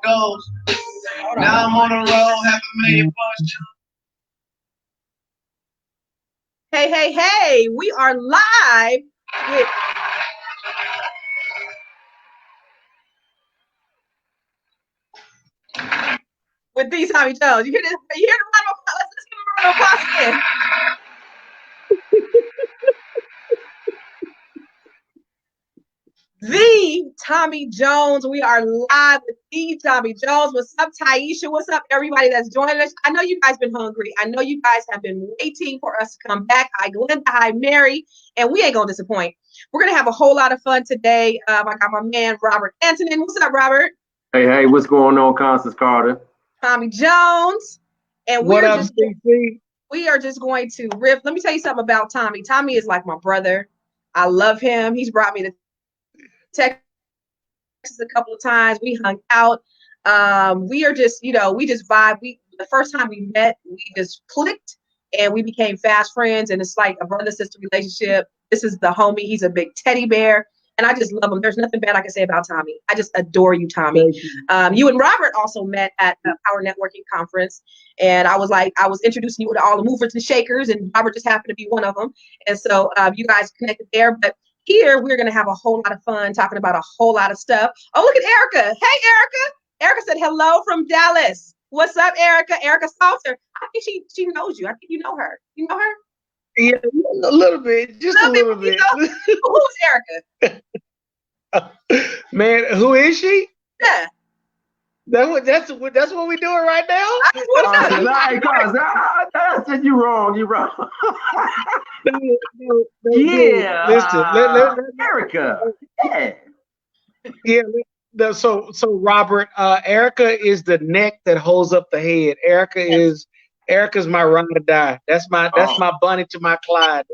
goes. Now I'm on the road, haven't made it Hey, we are live with the Tommy Jones. You hear this? You hear the round of applause? Let's give him a round of applause again. The Tommy Jones. We are live with the Tommy Jones. What's up, Taisha? What's up, everybody that's joining us? I know you guys been hungry. I know you guys have been waiting for us to come back. Hi, Glenda. Hi, Mary. And we ain't gonna disappoint. We're gonna have a whole lot of fun today. I got my man Robert Antonin. What's up, Robert? Hey, what's going on, Constance Carter? Tommy Jones. And what up, CC? We are just going to riff. Let me tell you something about Tommy. Tommy is like my brother. I love him. He's brought me to Texas a couple of times. We hung out. We are just, we just vibe. The first time we met, we just clicked and we became fast friends. And it's like a brother-sister relationship. This is the homie. He's a big teddy bear. And I just love him. There's nothing bad I can say about Tommy. I just adore you, Tommy. You and Robert also met at a Power Networking conference. And I was introducing you to all the movers and shakers. And Robert just happened to be one of them. And so you guys connected there. But here, we're going to have a whole lot of fun talking about a whole lot of stuff. Oh, look at Erica. Hey, Erica. Erica said hello from Dallas. What's up, Erica? Erica Salter. I think she knows you. I think you know her. You know her? Yeah, a little bit. Just a little bit. Who's Erica? Man, who is she? Yeah. That's what we're doing right now? I said you wrong. You're wrong. No, yeah. Listen, Erica. Yeah. Yeah. So Robert, Erica is the neck that holds up the head. Erica's my ride or die. That's my Bunny to my Clyde.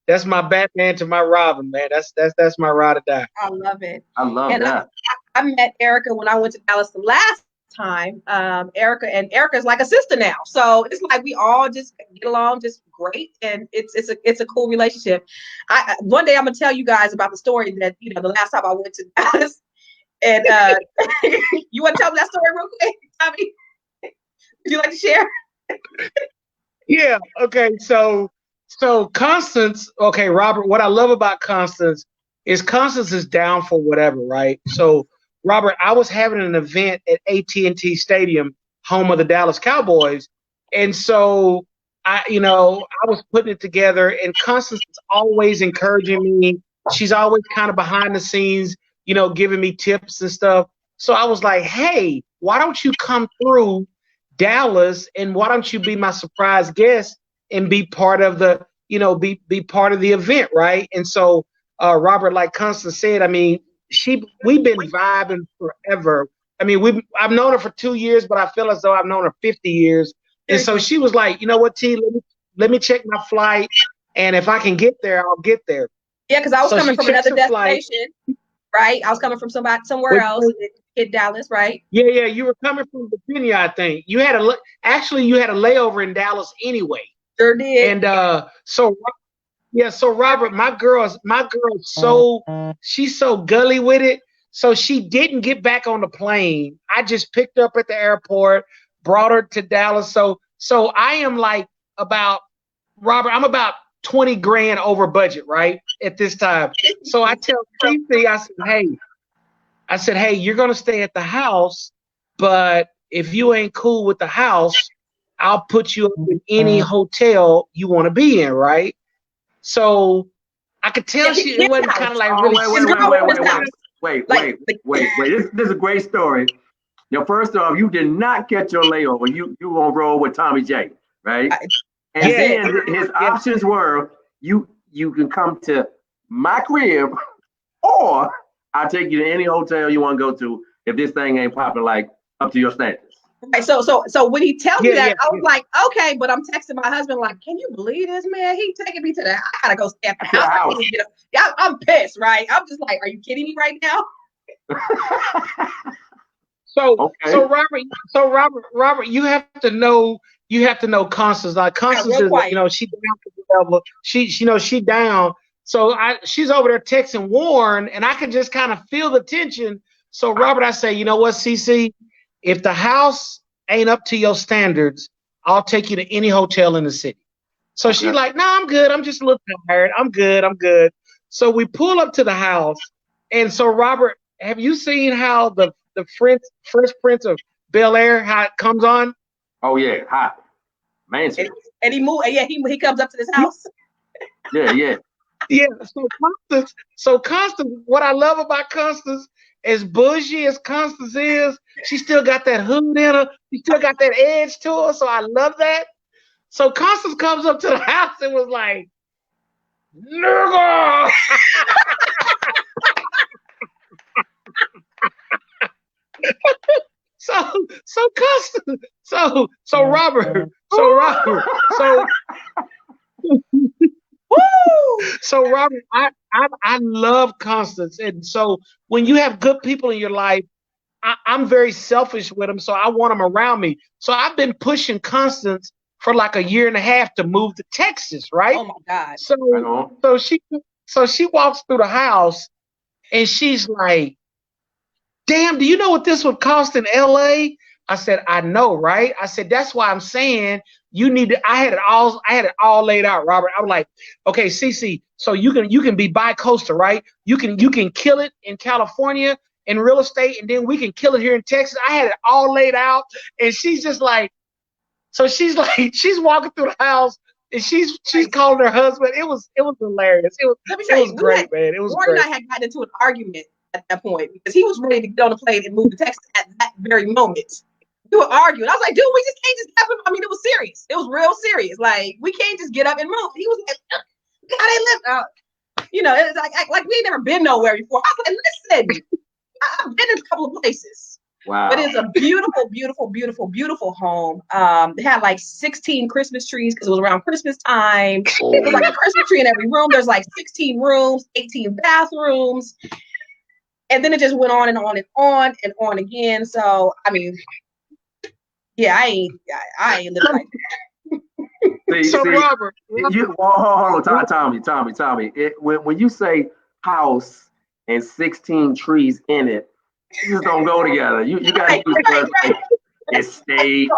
That's my Batman to my Robin, man. That's my ride or die. I love it. I love that. I met Erica when I went to Dallas the last time. Erica's like a sister now. So it's like we all just get along just great, and it's a cool relationship. One day I'm gonna tell you guys about the story that the last time I went to Dallas, and you want to tell me that story real quick, Tommy? Would you like to share? Yeah. Okay. So Constance. Okay, Robert. What I love about Constance is down for whatever, right? So, Robert, I was having an event at AT&T Stadium, home of the Dallas Cowboys, and so I was putting it together, and Constance is always encouraging me. She's always kind of behind the scenes, giving me tips and stuff. So I was like, hey, why don't you come through Dallas, and why don't you be my surprise guest and be part of the, be part of the event, right? And so, Robert, like Constance said, I mean, we've been vibing forever. I mean, I've known her for 2 years, but I feel as though I've known her 50 years. And so she was like, you know what, T, let me check my flight, and if I can get there, I'll get there. Yeah, because I was coming from another destination, right? I was coming from somewhere else in Dallas, right? Yeah, you were coming from Virginia, I think. You had a layover in Dallas anyway. Sure did. And so Robert, my girl's she's so gully with it. So she didn't get back on the plane. I just picked her up at the airport, brought her to Dallas. So I am like Robert, I'm about 20 grand over budget, right? At this time. So I tell Tracy, I said, hey, you're gonna stay at the house, but if you ain't cool with the house, I'll put you up in any hotel you want to be in, right? So I could tell it wasn't kind of like really. Wait. This is a great story. Now, first off, you did not get your layover. You on roll with Tommy J, right? And then his options were you can come to my crib, or I'll take you to any hotel you want to go to if this thing ain't popping like up to your standards. Right. So when he tell me that, I was like, okay, but I'm texting my husband like, can you believe this, man? He taking me to I gotta go stay at the house. I'm pissed, right? I'm just like, are you kidding me right now? So Robert, you have to know Constance. Like Constance is, she down for whatever. She down. So she's over there texting Warren, and I can just kind of feel the tension. So Robert, I say, you know what, CC, if the house ain't up to your standards, I'll take you to any hotel in the city. So she's like, no, I'm good. I'm just a little tired. I'm good. I'm good. So we pull up to the house. And so, Robert, have you seen how the Fresh Prince of Bel-Air, how it comes on? Oh, yeah. Hot. Mansion. And he moved. Yeah, he comes up to this house. Yeah, yeah. Yeah. So Constance, what I love about Constance, as bougie as Constance is, she still got that hood in her. She still got that edge to her. So I love that. So Constance comes up to the house and was like, nigga. So Constance, so Robert, so Robert, I love Constance. And so when you have good people in your life, I'm very selfish with them, so I want them around me. So I've been pushing Constance for like a year and a half to move to Texas, right? Oh my God. So she walks through the house and she's like, damn, do you know what this would cost in LA? I said, I know, right? I said, that's why I'm saying you need to. I had it all laid out, Robert. I was like, okay, Cece, so you can be bi-coastal, right? You can kill it in California in real estate, and then we can kill it here in Texas. I had it all laid out, and she's just like, so she's like, she's walking through the house and she's calling her husband. It was hilarious. It was great, man. It was Warren great. and I had gotten into an argument at that point because he was ready to get on a plane and move to Texas at that very moment. We were arguing. I was like, dude, we just can't just have him. I mean, it was serious. It was real serious. Like, we can't just get up and move. He was like, how they live? It's like we ain't never been nowhere before. I was like, listen, I've been in a couple of places. Wow. But it's a beautiful, beautiful, beautiful, beautiful home. They had like 16 Christmas trees because it was around Christmas time. It was like a Christmas tree in every room. There's like 16 rooms, 18 bathrooms. And then it just went on and on and on and on again. So, I mean, yeah, I ain't living like that. So Robert, hold on, Tommy. When you say house and 16 trees in it, you just don't go together. You got to use words like estate,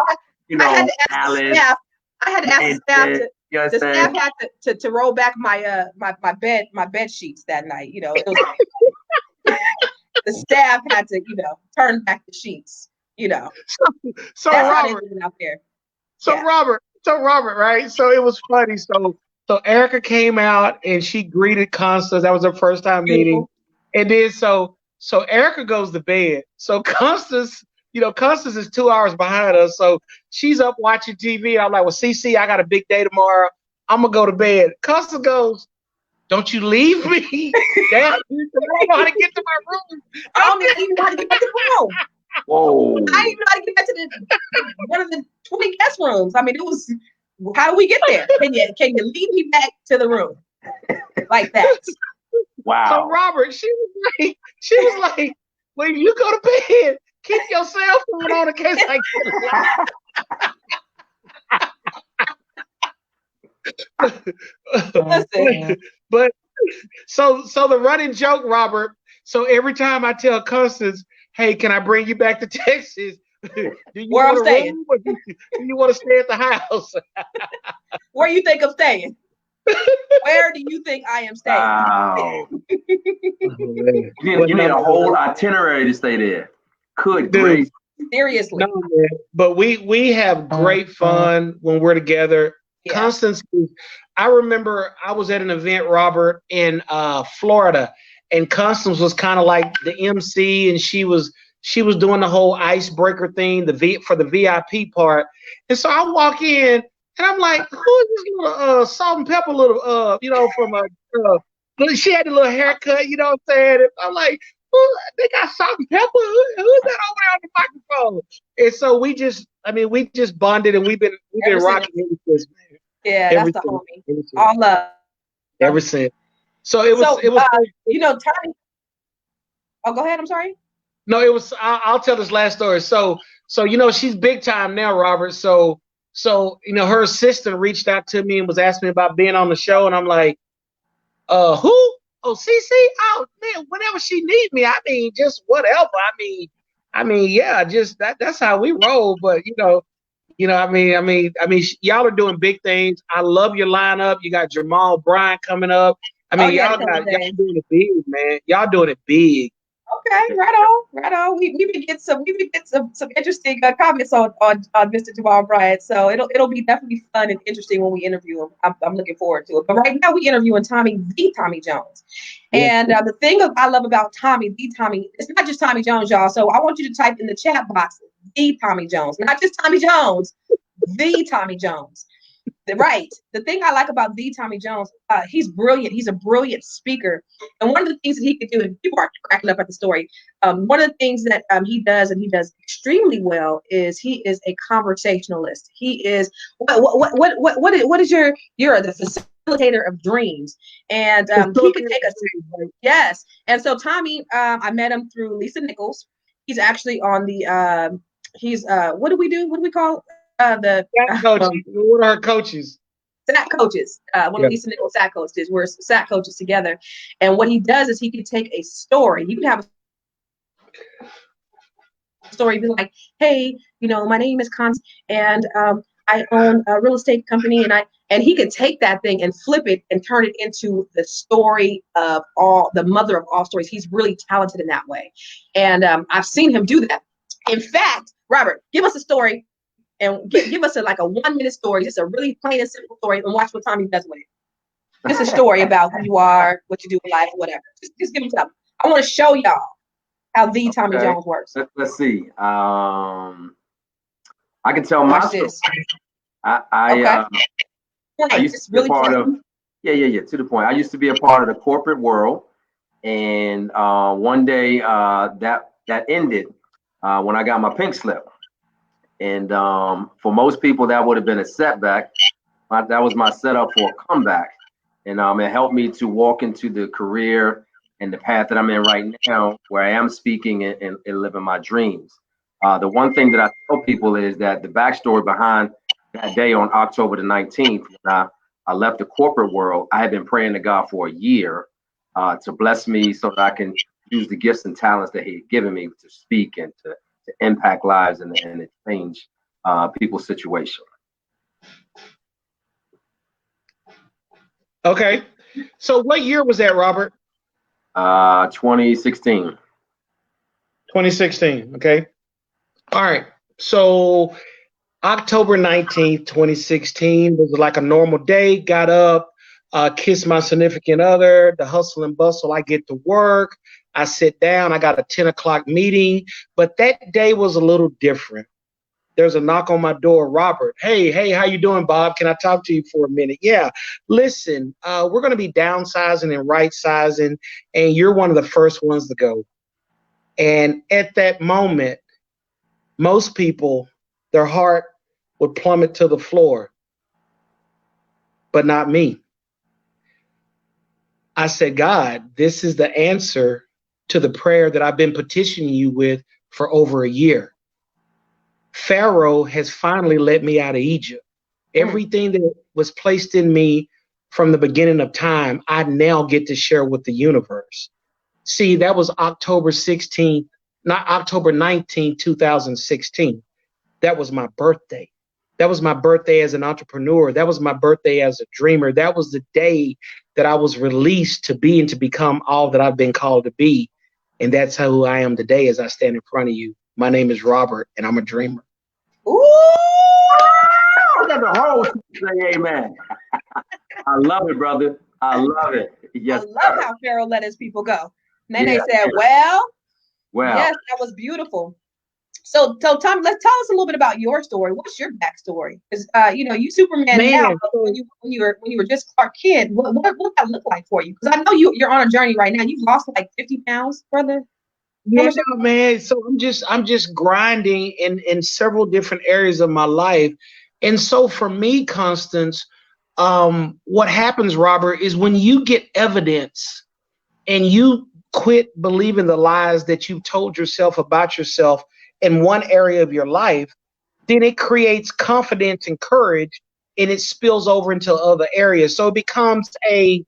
palace. I had to ask the staff the staff had to roll back my bed sheets that night. It was, the staff had to turn back the sheets. So Robert, out there. Robert, right? So it was funny. So Erica came out and she greeted Constance. That was her first time meeting. And then so Erica goes to bed. So Constance is 2 hours behind us. So she's up watching TV. I'm like, well, Cece, I got a big day tomorrow. I'm gonna go to bed. Constance goes, don't you leave me. Damn, I don't know how to get to my room. I don't even know how to get back to the room. Whoa. I didn't even know how to get back to one of the 20 guest rooms. I mean, it was, how do we get there? Can you lead me back to the room? Like that. Wow. So Robert, she was like, when you go to bed, keep your cell phone on in case I get But so the running joke, Robert. So every time I tell Constance, hey, can I bring you back to Texas? Do you Where I'm staying? Do you want to stay at the house? Where you think I'm staying? Where do you think I am staying? Wow. You need a whole itinerary to stay there. Good grief. Seriously. No, man. But we have great fun when we're together. Yeah. Constance, I remember I was at an event, Robert, in Florida, and Constance was kind of like the MC, and she was doing the whole icebreaker thing, for the VIP part. And so I walk in and I'm like, who is this little salt and pepper little from she had a little haircut, you know what I'm saying? And I'm like, they got salt and pepper. Who's that over there on the microphone? And so we just bonded, and we've been rocking ever since, man. Yeah, that's the homie. All love. Ever since. So it was Tommy. Oh, go ahead. I'm sorry. No, it was. I'll tell this last story. So she's big time now, Robert. So her assistant reached out to me and was asking me about being on the show, and I'm like, who? Oh, Cece. Oh man, whenever she needs me, I mean, just whatever. I mean, I mean, yeah, just that's how we roll. But y'all are doing big things. I love your lineup. You got Jamal Bryant coming up. I Oh mean, yeah, y'all doing it big, man. Y'all doing it big. Okay, right on, right on. We been get some interesting comments on Mr. Jamal Bryant. So it'll be definitely fun and interesting when we interview him. I'm looking forward to it. But right now we interviewing Tommy Jones. Yeah. And the thing I love about Tommy, it's not just Tommy Jones, y'all. So I want you to type in the chat box the Tommy Jones, not just Tommy Jones, the Tommy Jones. Right. The thing I like about the Tommy Jones, he's brilliant. He's a brilliant speaker. And one of the things that he could do, and people are cracking up at the story, one of the things that he does, and he does extremely well, is he is a conversationalist. He is what is you're the facilitator of dreams, and he could take us. Yes. And so Tommy, I met him through Lisa Nichols. He's actually on the what do we do? What do we call the coaches? What are our coaches? SAT coaches. One of Lisa Nichols' SAT coaches. We're SAT coaches together. And what he does is he can take a story. You can have a story, be like, hey, my name is Constance, and I own a real estate company, and he can take that thing and flip it and turn it into the story of the mother of all stories. He's really talented in that way. And I've seen him do that. In fact, Robert, give us a story. And give us a 1-minute story, just a really plain and simple story, and watch what Tommy does with it. Just a story about who you are, what you do in life, whatever. Just give them something. I want to show y'all how the Tommy Jones works. Let's see. I can tell my story. I used to be a part of. To the point. I used to be a part of the corporate world, and one day that ended when I got my pink slip. And for most people, that would have been a setback. That was my setup for a comeback. And it helped me to walk into the career and the path that I'm in right now, where I am speaking and living my dreams. The one thing that I tell people is that the backstory behind that day on October the 19th, when I left the corporate world, I had been praying to God for a year to bless me so that I can use the gifts and talents that He had given me to speak and to impact lives and to change people's situation. Okay. So what year was that, Robert? 2016. 2016. Okay. All right. So October 19th, 2016 was like a normal day. Got up, kissed my significant other, the hustle and bustle. I get to work. I sit down. I got a 10 o'clock meeting, but that day was a little different. There's a knock on my door. Robert, hey, how you doing, Bob? Can I talk to you for a minute? Yeah. Listen, we're going to be downsizing and right sizing, and you're one of the first ones to go. And at that moment, most people, their heart would plummet to the floor, but not me. I said, God, this is the answer to the prayer that I've been petitioning you with for over a year. Pharaoh has finally let me out of Egypt. Everything that was placed in me from the beginning of time, I now get to share with the universe. See, that was October 16th, not October 19th, 2016. That was my birthday. That was my birthday as an entrepreneur. That was my birthday as a dreamer. That was the day that I was released to be and to become all that I've been called to be. And that's who I am today as I stand in front of you. My name is Robert, and I'm a dreamer. Ooh! Got the whole say amen. I love it, brother. I love it. Yes. I love how Pharaoh let his people go. And then they said, well, yes, that was beautiful. So Tom, let's tell us a little bit about your story. What's your backstory? Because you Superman now, but when you were just Clark Kent, what that look like for you? Because I know you're on a journey right now. You've lost like 50 pounds, brother. Yeah, man. So I'm just grinding in several different areas of my life. And so for me, Constance, what happens, Robert, is when you get evidence and you quit believing the lies that you've told yourself about yourself in one area of your life, then it creates confidence and courage, and it spills over into other areas. So it becomes a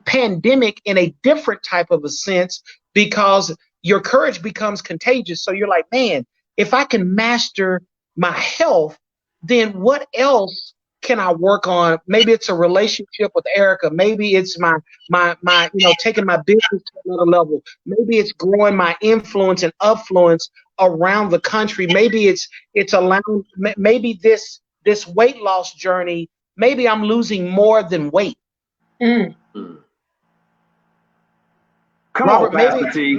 pandemic in a different type of a sense, because your courage becomes contagious. So you're like, man, if I can master my health, then what else can I work on? Maybe it's a relationship with Erica. Maybe it's my taking my business to another level. Maybe it's growing my influence and affluence around the country. Maybe it's allowing, maybe this weight loss journey, maybe I'm losing more than weight. Come Robert, on, Pastor T.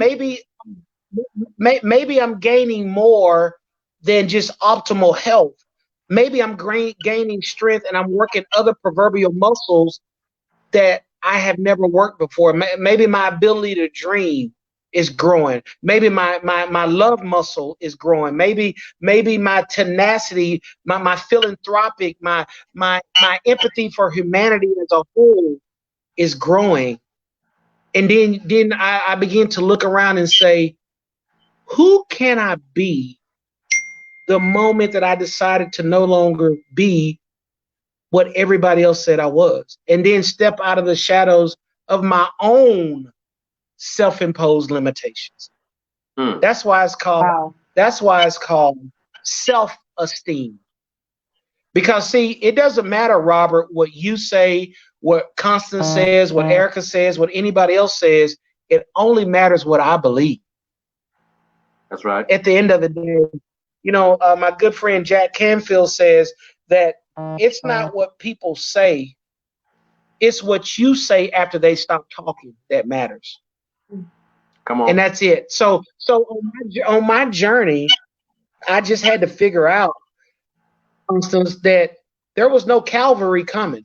maybe I'm gaining more than just optimal health. Maybe I'm gaining strength and I'm working other proverbial muscles that I have never worked before. Maybe my ability to dream is growing. Maybe my love muscle is growing. Maybe my tenacity, my philanthropic, my empathy for humanity as a whole is growing. And then I begin to look around and say, who can I be the moment that I decided to no longer be what everybody else said I was, and then step out of the shadows of my own self-imposed limitations. That's why it's called self-esteem. Because see, it doesn't matter, Robert, what you say, what Constance says, what Erica says, what anybody else says. It only matters what I believe. That's right. At the end of the day, my good friend Jack Canfield says that it's not what people say, it's what you say after they stop talking that matters. Come on. And that's it. So on my journey, I just had to figure out, for instance, that there was no Calvary coming.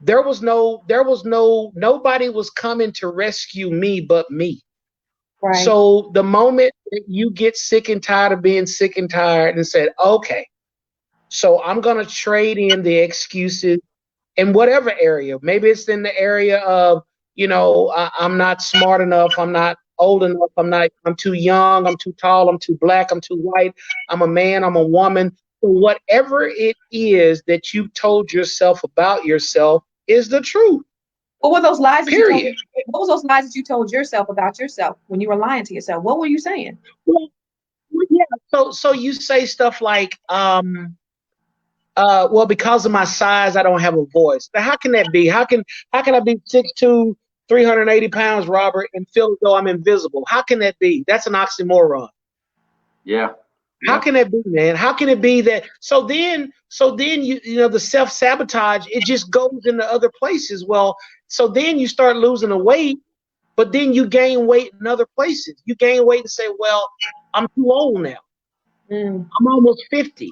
Nobody was coming to rescue me but me. Right. So the moment that you get sick and tired of being sick and tired and said, okay, so I'm going to trade in the excuses in whatever area. Maybe it's in the area of, I'm not smart enough. I'm not old enough. I'm too young. I'm too tall. I'm too black. I'm too white. I'm a man. I'm a woman. So whatever it is that you told yourself about yourself is the truth. What were those lies? Period. What was those lies that you told yourself about yourself when you were lying to yourself? What were you saying? Well, yeah. So you say stuff like, well, because of my size, I don't have a voice. Now, how can that be? How can I be 6'2", 380 pounds, Robert, and feel as though I'm invisible? How can that be? That's an oxymoron. Yeah. How can that be, man? How can it be that? So then the self-sabotage, it just goes into other places. Well, so then you start losing the weight, but then you gain weight in other places. You gain weight and say, well, I'm too old now. I'm almost 50.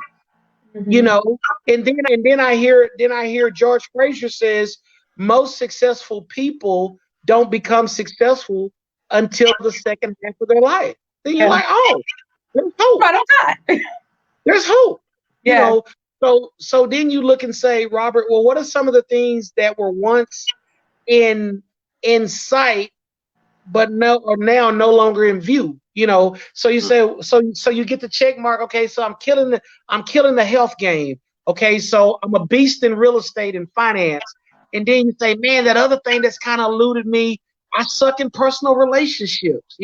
And then I hear George Fraser says most successful people don't become successful until the second half of their life. Then you're like, oh, there's hope. Right on time. There's hope. Yeah. So then you look and say, Robert, well, what are some of the things that were once in sight, but are now no longer in view? So you say, so you get the check mark. Okay, so I'm killing the health game. Okay, so I'm a beast in real estate and finance. And then you say, man, that other thing that's kind of eluded me, I suck in personal relationships.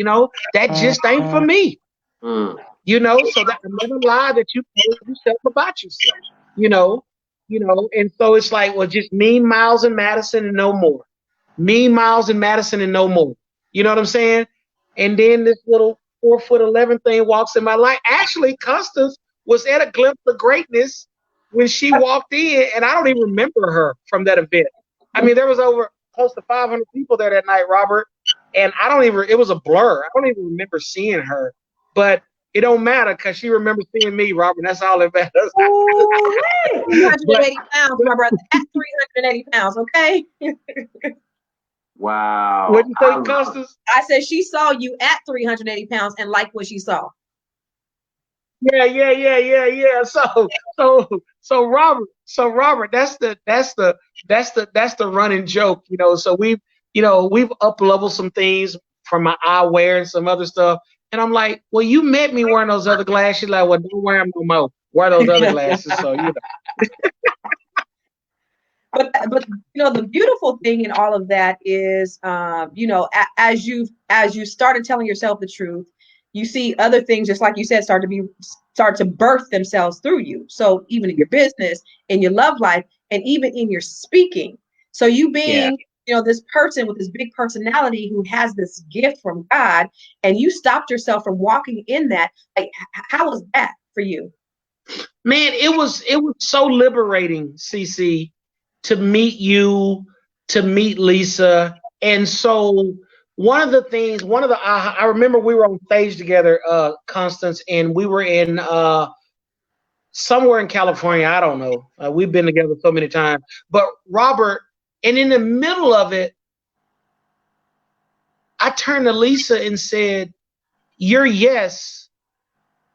That just ain't for me. So that another lie that you told yourself about yourself. And so it's like, well, just me, Miles, and Madison, and no more. Me, Miles, and Madison, and no more. You know what I'm saying? And then this little 4'11" thing walks in my life. Actually, Constance was at a glimpse of greatness when she walked in, and I don't even remember her from that event. I mean, there was over close to 500 people there that night, Robert, and it was a blur. I don't even remember seeing her, but it don't matter because she remembers seeing me, Robert. That's all that matters. 380 pounds, my brother. At 380 pounds, okay? Wow. What'd you say, Constance? I said she saw you at 380 pounds and liked what she saw. Yeah. So Robert, that's the running joke, So we've up leveled some things from my eyewear and some other stuff. And I'm like, well, you met me wearing those other glasses. Like, well, don't wear them no more. Wear those other glasses. So but the beautiful thing in all of that is, as you started telling yourself the truth, you see other things, just like you said, start to birth themselves through you. So even in your business, in your love life, and even in your speaking. So you being, this person with this big personality who has this gift from God, and you stopped yourself from walking in that. Like, how was that for you? Man, it was so liberating, CC, to meet you, to meet Lisa. And so I remember we were on stage together, Constance, and we were in somewhere in California. I don't know. We've been together so many times. But Robert, and in the middle of it, I turned to Lisa and said, your yes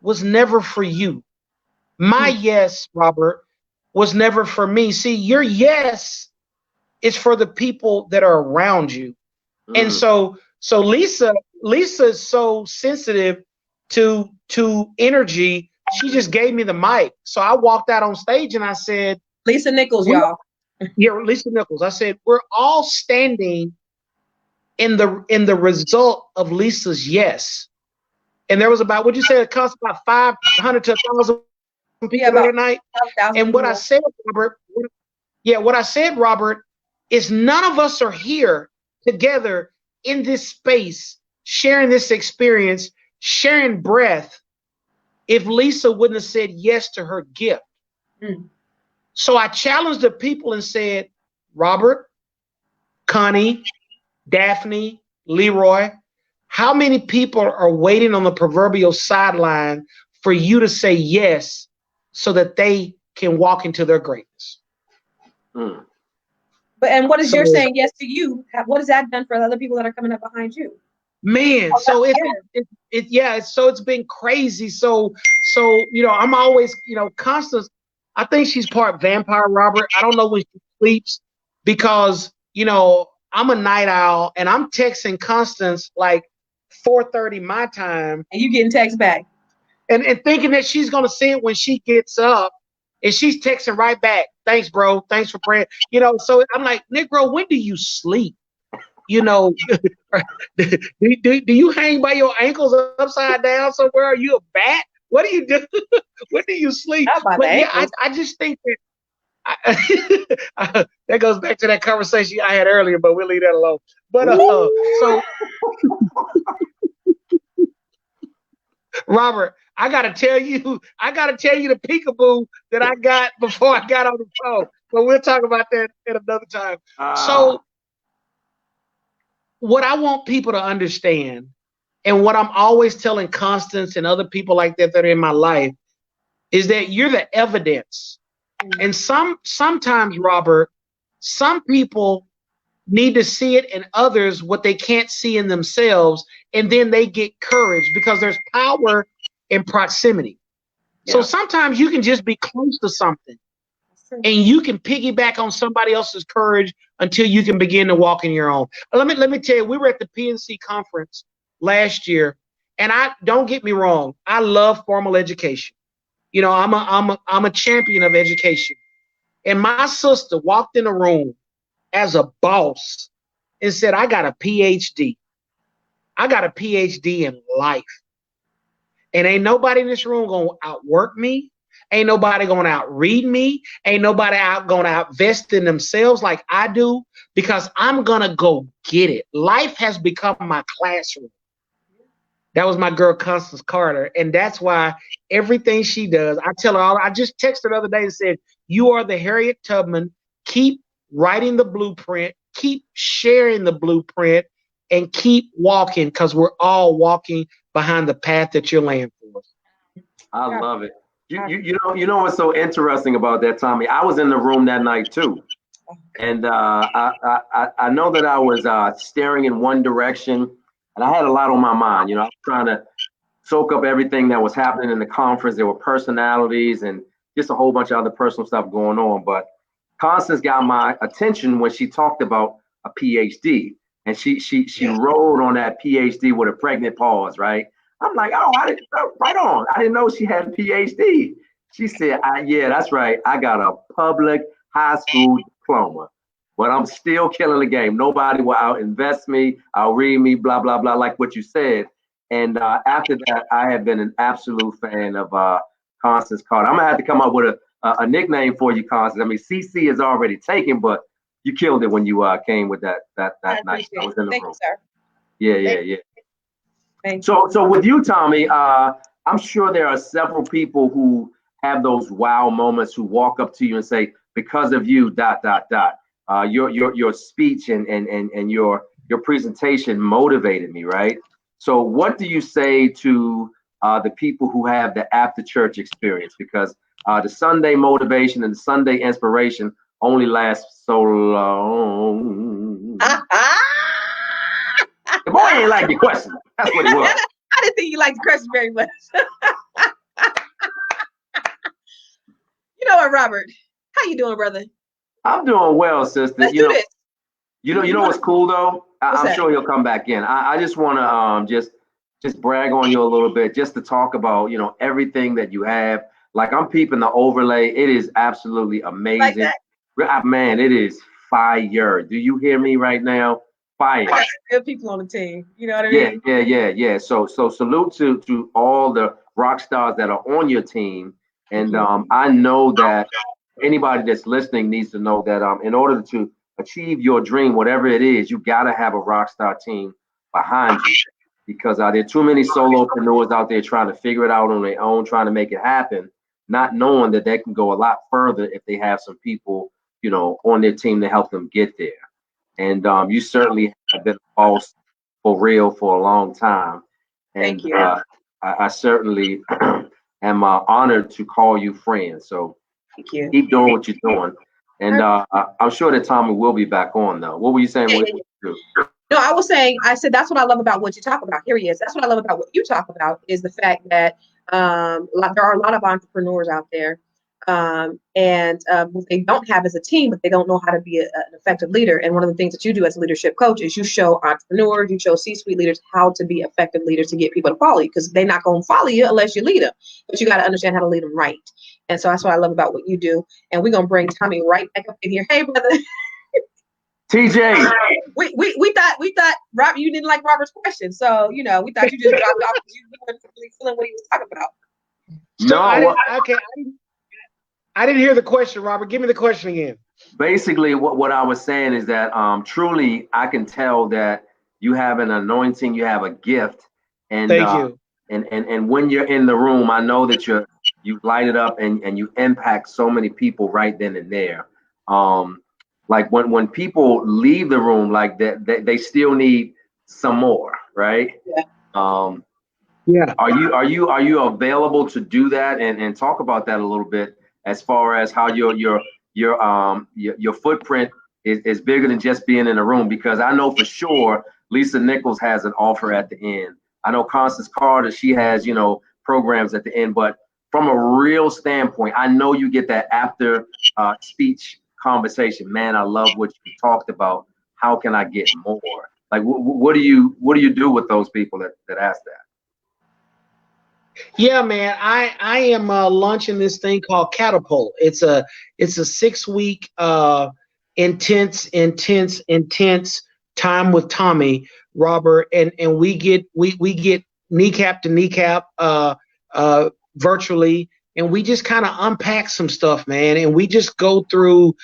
was never for you. My yes, Robert, was never for me. See, your yes is for the people that are around you. And so Lisa is so sensitive to energy. She just gave me the mic. So I walked out on stage and I said, Lisa Nichols, y'all. Yeah, Lisa Nichols. I said, we're all standing in the result of Lisa's yes. And there was about, what'd you say, it cost about 500 to 1,000 people that night. And what I said, Robert, is none of us are here together in this space, sharing this experience, sharing breath, if Lisa wouldn't have said yes to her gift. So I challenged the people and said, Robert, Connie, Daphne, Leroy, how many people are waiting on the proverbial sideline for you to say yes so that they can walk into their greatness? And what is your saying yes to you? What has that done for other people that are coming up behind you? Man, so it's been crazy. So I'm always, Constance, I think she's part vampire, Robert. I don't know when she sleeps because, I'm a night owl and I'm texting Constance like 4:30 my time. And you getting text back. And thinking that she's going to see it when she gets up, and she's texting right back. Thanks, bro. Thanks for praying. So I'm like, Negro, when do you sleep? Do you hang by your ankles upside down somewhere? Are you a bat? What do you do? When do you sleep? But yeah, I just think that that goes back to that conversation I had earlier, but we'll leave that alone. But so Robert, I gotta tell you the peekaboo that I got before I got on the phone. But we'll talk about that at another time. So what I want people to understand, and what I'm always telling Constance and other people like that are in my life, is that you're the evidence. And sometimes, Robert, some people need to see it in others what they can't see in themselves, and then they get courage because there's power in proximity. Yeah. So sometimes you can just be close to something and you can piggyback on somebody else's courage until you can begin to walk in your own. Let me tell you, we were at the PNC conference last year, and don't get me wrong, I love formal education. I'm a champion of education. And my sister walked in the room as a boss and said, I got a PhD. I got a PhD in life. And ain't nobody in this room gonna outwork me. Ain't nobody gonna outread me. Ain't nobody gonna outvest in themselves like I do, because I'm gonna go get it. Life has become my classroom. That was my girl, Constance Carter. And that's why everything she does, I tell her, I just texted her the other day and said, you are the Harriet Tubman. Keep writing the blueprint, keep sharing the blueprint, and keep walking, because we're all walking behind the path that you're laying for us. I love it. You know what's so interesting about that, Tommy? I was in the room that night too, and I know that I was staring in one direction, and I had a lot on my mind. I was trying to soak up everything that was happening in the conference. There were personalities and just a whole bunch of other personal stuff going on. But Constance got my attention when she talked about a PhD, and she rolled on that PhD with a pregnant pause, right? I'm like, right on. I didn't know she had a PhD. She said, yeah, that's right. I got a public high school diploma, but I'm still killing the game. Nobody will out-invest me, out-read me, blah, blah, blah, like what you said. And after that, I have been an absolute fan of Constance Carter. I'm going to have to come up with a nickname for you, Constance. I mean, CC is already taken, but you killed it when you came with that night. I was in the Thank room. you, sir. Yeah. Thank you. So with you, Tommy, I'm sure there are several people who have those wow moments who walk up to you and say, because of you, ... Your speech and your presentation motivated me, right? So what do you say to the people who have the after church experience? Because the Sunday motivation and the Sunday inspiration only lasts so long. The boy ain't like your question. That's what it was. I didn't think you liked the question very much. You know what, Robert? How you doing, brother? I'm doing well, sister. Let's do this. You know what's cool though? I'm sure he'll come back in. I just want to just brag on you a little bit, just to talk about everything that you have. Like I'm peeping the overlay. It is absolutely amazing. Like man, it is fire. Do you hear me right now? Fire. I got good people on the team. You know what I mean? Yeah. So salute to all the rock stars that are on your team. And I know that anybody that's listening needs to know that in order to achieve your dream, whatever it is, you got to have a rock star team behind you, because there are too many solopreneurs out there trying to figure it out on their own, trying to make it happen, not knowing that they can go a lot further if they have some people, on their team to help them get there. And you certainly have been a boss for real for a long time. And Thank you. I certainly am honored to call you friend. So thank you. Keep doing what you're doing. And I'm sure that Tommy will be back on, though. What were you saying? No, I said that's what I love about what you talk about. Here he is. That's what I love about what you talk about, is the fact that there are a lot of entrepreneurs out there, and what they don't have is a team, but they don't know how to be an effective leader. And one of the things that you do as a leadership coach is you show entrepreneurs, you show C-suite leaders how to be effective leaders to get people to follow you, because they're not going to follow you unless you lead them. But you got to understand how to lead them right. And so that's what I love about what you do. And we're going to bring Tommy right back up in here. Hey, brother. TJ. We thought Rob, you didn't like Robert's question, so we thought you just dropped off because you weren't really feeling what he was talking about. So I didn't hear the question, Robert. Give me the question again. Basically, what I was saying is that truly I can tell that you have an anointing, you have a gift, and thank you. And when you're in the room, I know that you light it up and you impact so many people right then and there. Like when people leave the room, like that, they still need some more, right? Yeah. Yeah. Are you available to do that and talk about that a little bit, as far as how your footprint is bigger than just being in a room? Because I know for sure Lisa Nichols has an offer at the end. I know Constance Carter, she has programs at the end, but from a real standpoint, I know you get that after speech conversation. Man, I love what you talked about. How can I get more? Like, what do you do with those people that ask that? Yeah, man, I am launching this thing called Catapult. It's a 6-week intense time with Tommy, Robert, and we get kneecap to kneecap virtually, and we just kind of unpack some stuff, man, and we just go through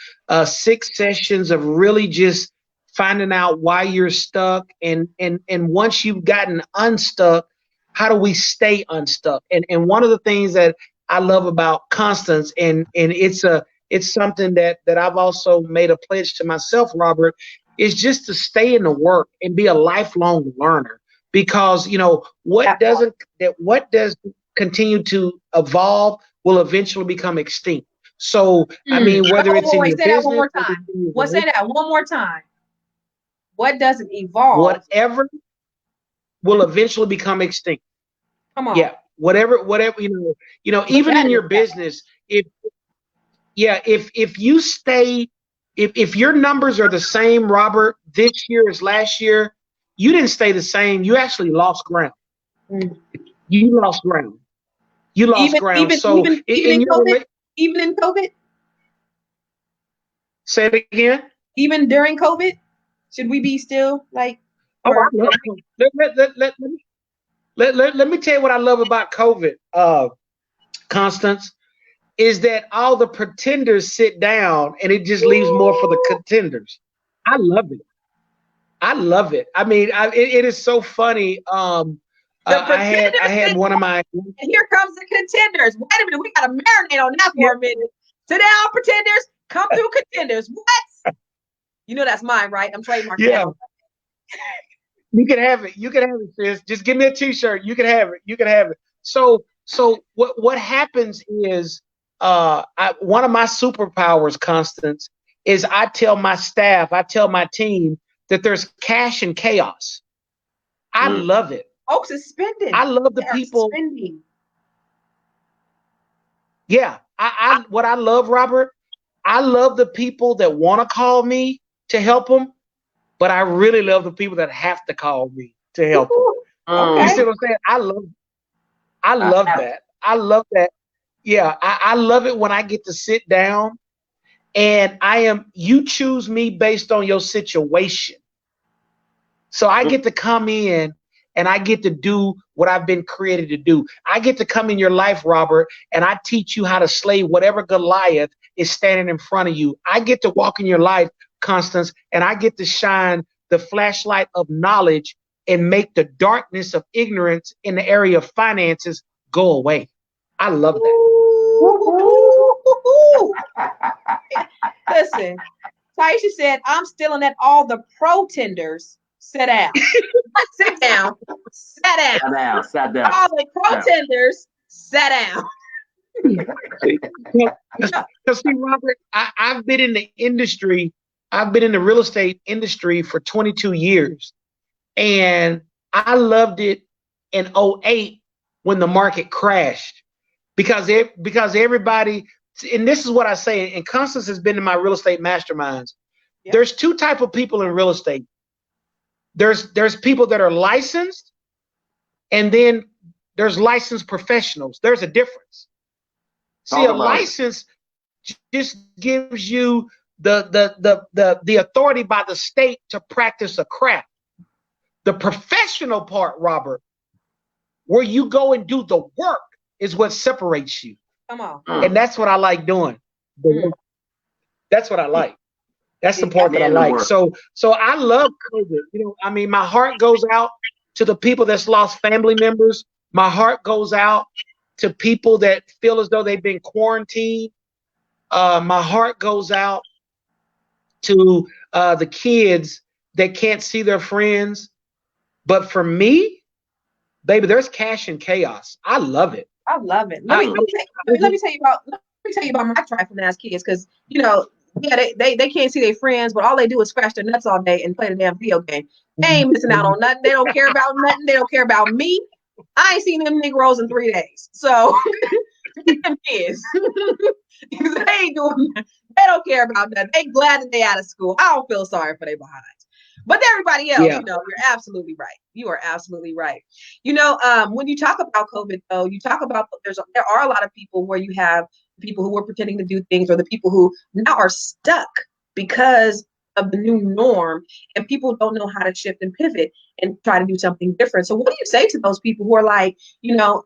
6 sessions of really just finding out why you're stuck, and once you've gotten unstuck, how do we stay unstuck? And one of the things that I love about Constance, and it's something that I've also made a pledge to myself, Robert, is just to stay in the work and be a lifelong learner. Because what does continue to evolve will eventually become extinct. So I mean, whether it's in your business, that one more time. Say that one more time. What doesn't evolve? Whatever will eventually become extinct. Come on. Yeah, whatever, even in your business, if you stay, if your numbers are the same, Robert, this year as last year, you didn't stay the same. You actually lost ground. You lost ground. Even in COVID? Say it again. Even during COVID, should we be still like? Oh, let me tell you what I love about COVID, Constance, is that all the pretenders sit down and it just leaves more for the contenders. I love it. I love it. I mean, it is so funny. I had one of my. And here comes the contenders. Wait a minute, we got to marinate on that for a minute. Sit down, pretenders. Come through, contenders. What? You know that's mine, right? I'm trademarking. Yeah. You can have it. You can have it, sis. Just give me a T-shirt. You can have it. You can have it. So what happens is, one of my superpowers, Constance, is I tell my staff, I tell my team that there's cash and chaos. I love it. Folks is spending. I love the people. Spending. Yeah. What I love, Robert, I love the people that want to call me to help them, but I really love the people that have to call me to help them. Okay. You see what I'm saying? I love that. I love that. Yeah, I love it when I get to sit down and you choose me based on your situation. So I get to come in and I get to do what I've been created to do. I get to come in your life, Robert, and I teach you how to slay whatever Goliath is standing in front of you. I get to walk in your life, Constance, and I get to shine the flashlight of knowledge and make the darkness of ignorance in the area of finances go away. I love that. Listen, Taisha said, I'm still at all the pretenders. Sit down. Sit down. Sit down. Sat down. Sat down. All the pretenders sat down. Because see, Robert, I've been in the industry. I've been in the real estate industry for 22 years. And I loved it in 2008 when the market crashed. Because everybody, and this is what I say, and Constance has been in my real estate masterminds. Yep. There's two types of people in real estate. There's people that are licensed, and then there's licensed professionals. There's a difference. See, a license just gives you the authority by the state to practice a craft. The professional part, Robert, where you go and do the work, is what separates you. Come on. And that's what I like doing. That's what I like. That's the part that I like. So I love COVID. You know, I mean, my heart goes out to the people that's lost family members. My heart goes out to people that feel as though they've been quarantined. My heart goes out to the kids that can't see their friends. But for me, baby, there's cash and chaos. I love it. I love it. Let me tell you about my trifling ass kids, because you know, yeah, they can't see their friends, but all they do is scratch their nuts all day and play the damn video game. They ain't missing out on nothing. They don't care about nothing. They don't care about me. I ain't seen them Negroes in 3 days. So them kids. They ain't doing nothing. They don't care about nothing. They glad that they out of school. I don't feel sorry for their behinds. But everybody else, you know, you're absolutely right. You are absolutely right. You know, when you talk about COVID, though, you talk about there are a lot of people where you have people who are pretending to do things, or the people who now are stuck because of the new norm, and people don't know how to shift and pivot and try to do something different. So what do you say to those people who are like, you know,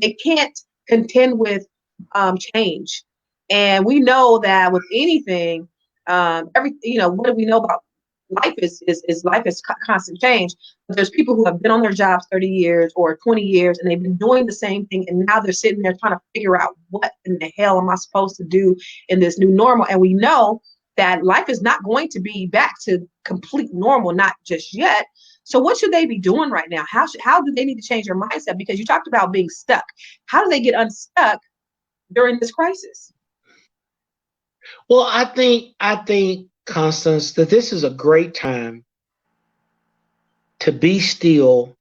they can't contend with change? And we know that with anything, you know, what do we know about life is constant change. But there's people who have been on their jobs 30 years or 20 years, and they've been doing the same thing, and now they're sitting there trying to figure out, what in the hell am I supposed to do in this new normal? And we know that life is not going to be back to complete normal, not just yet. So what should they be doing right now? How do they need to change their mindset? Because you talked about being stuck. How do they get unstuck during this crisis? Well, I think, Constance, that this is a great time to be still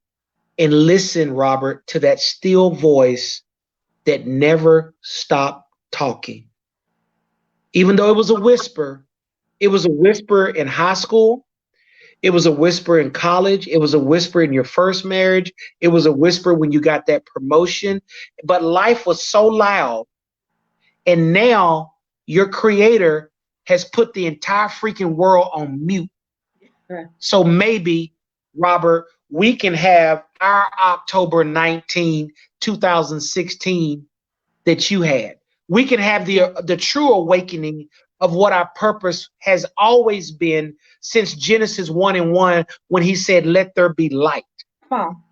and listen, Robert, to that still voice that never stopped talking. Even though it was a whisper in high school. It was a whisper in college. It was a whisper in your first marriage. It was a whisper when you got that promotion. But life was so loud. And now your creator has put the entire freaking world on mute. Right. So maybe, Robert, we can have our October 19, 2016 that you had. We can have the true awakening of what our purpose has always been since Genesis 1:1, when he said, let there be light. Come on.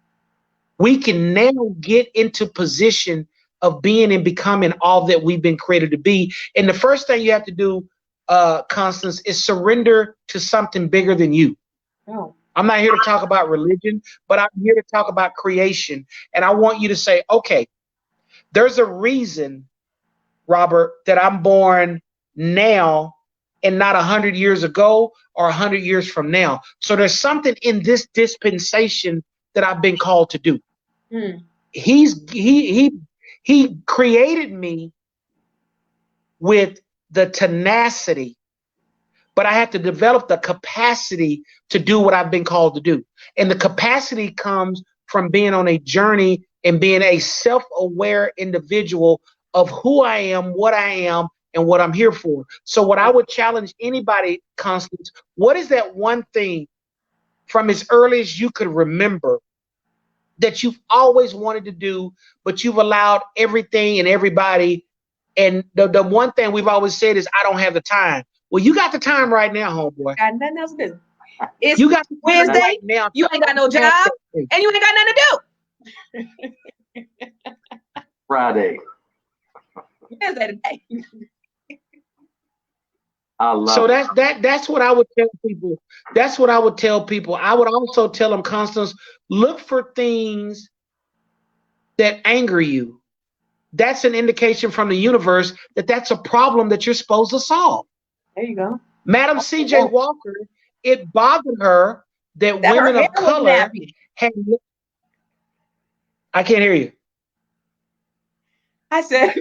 We can now get into position of being and becoming all that we've been created to be. And the first thing you have to do, Constance, is surrender to something bigger than you. Oh. I'm not here to talk about religion, but I'm here to talk about creation. And I want you to say, okay, there's a reason, Robert, that I'm born now and not 100 years ago or 100 years from now. So there's something in this dispensation that I've been called to do. He created me with the tenacity, but I have to develop the capacity to do what I've been called to do. And the capacity comes from being on a journey and being a self-aware individual of who I am, and what I'm here for. So what I would challenge anybody, Constance, what is that one thing from as early as you could remember that you've always wanted to do, but you've allowed everything and everybody, and the one thing we've always said is, I don't have the time. Well, you got the time right now, homeboy. Got nothing else to do. It's You got the time Wednesday. right now. You ain't got no job, and you ain't got nothing to do. Friday. Wednesday today. I love So it. that's what I would tell people. That's what I would tell people. I would also tell them, Constance, look for things that anger you. That's an indication from the universe that that's a problem that you're supposed to solve. There you go. Madam C.J. Walker, it bothered her that women of color had. I can't hear you. I said,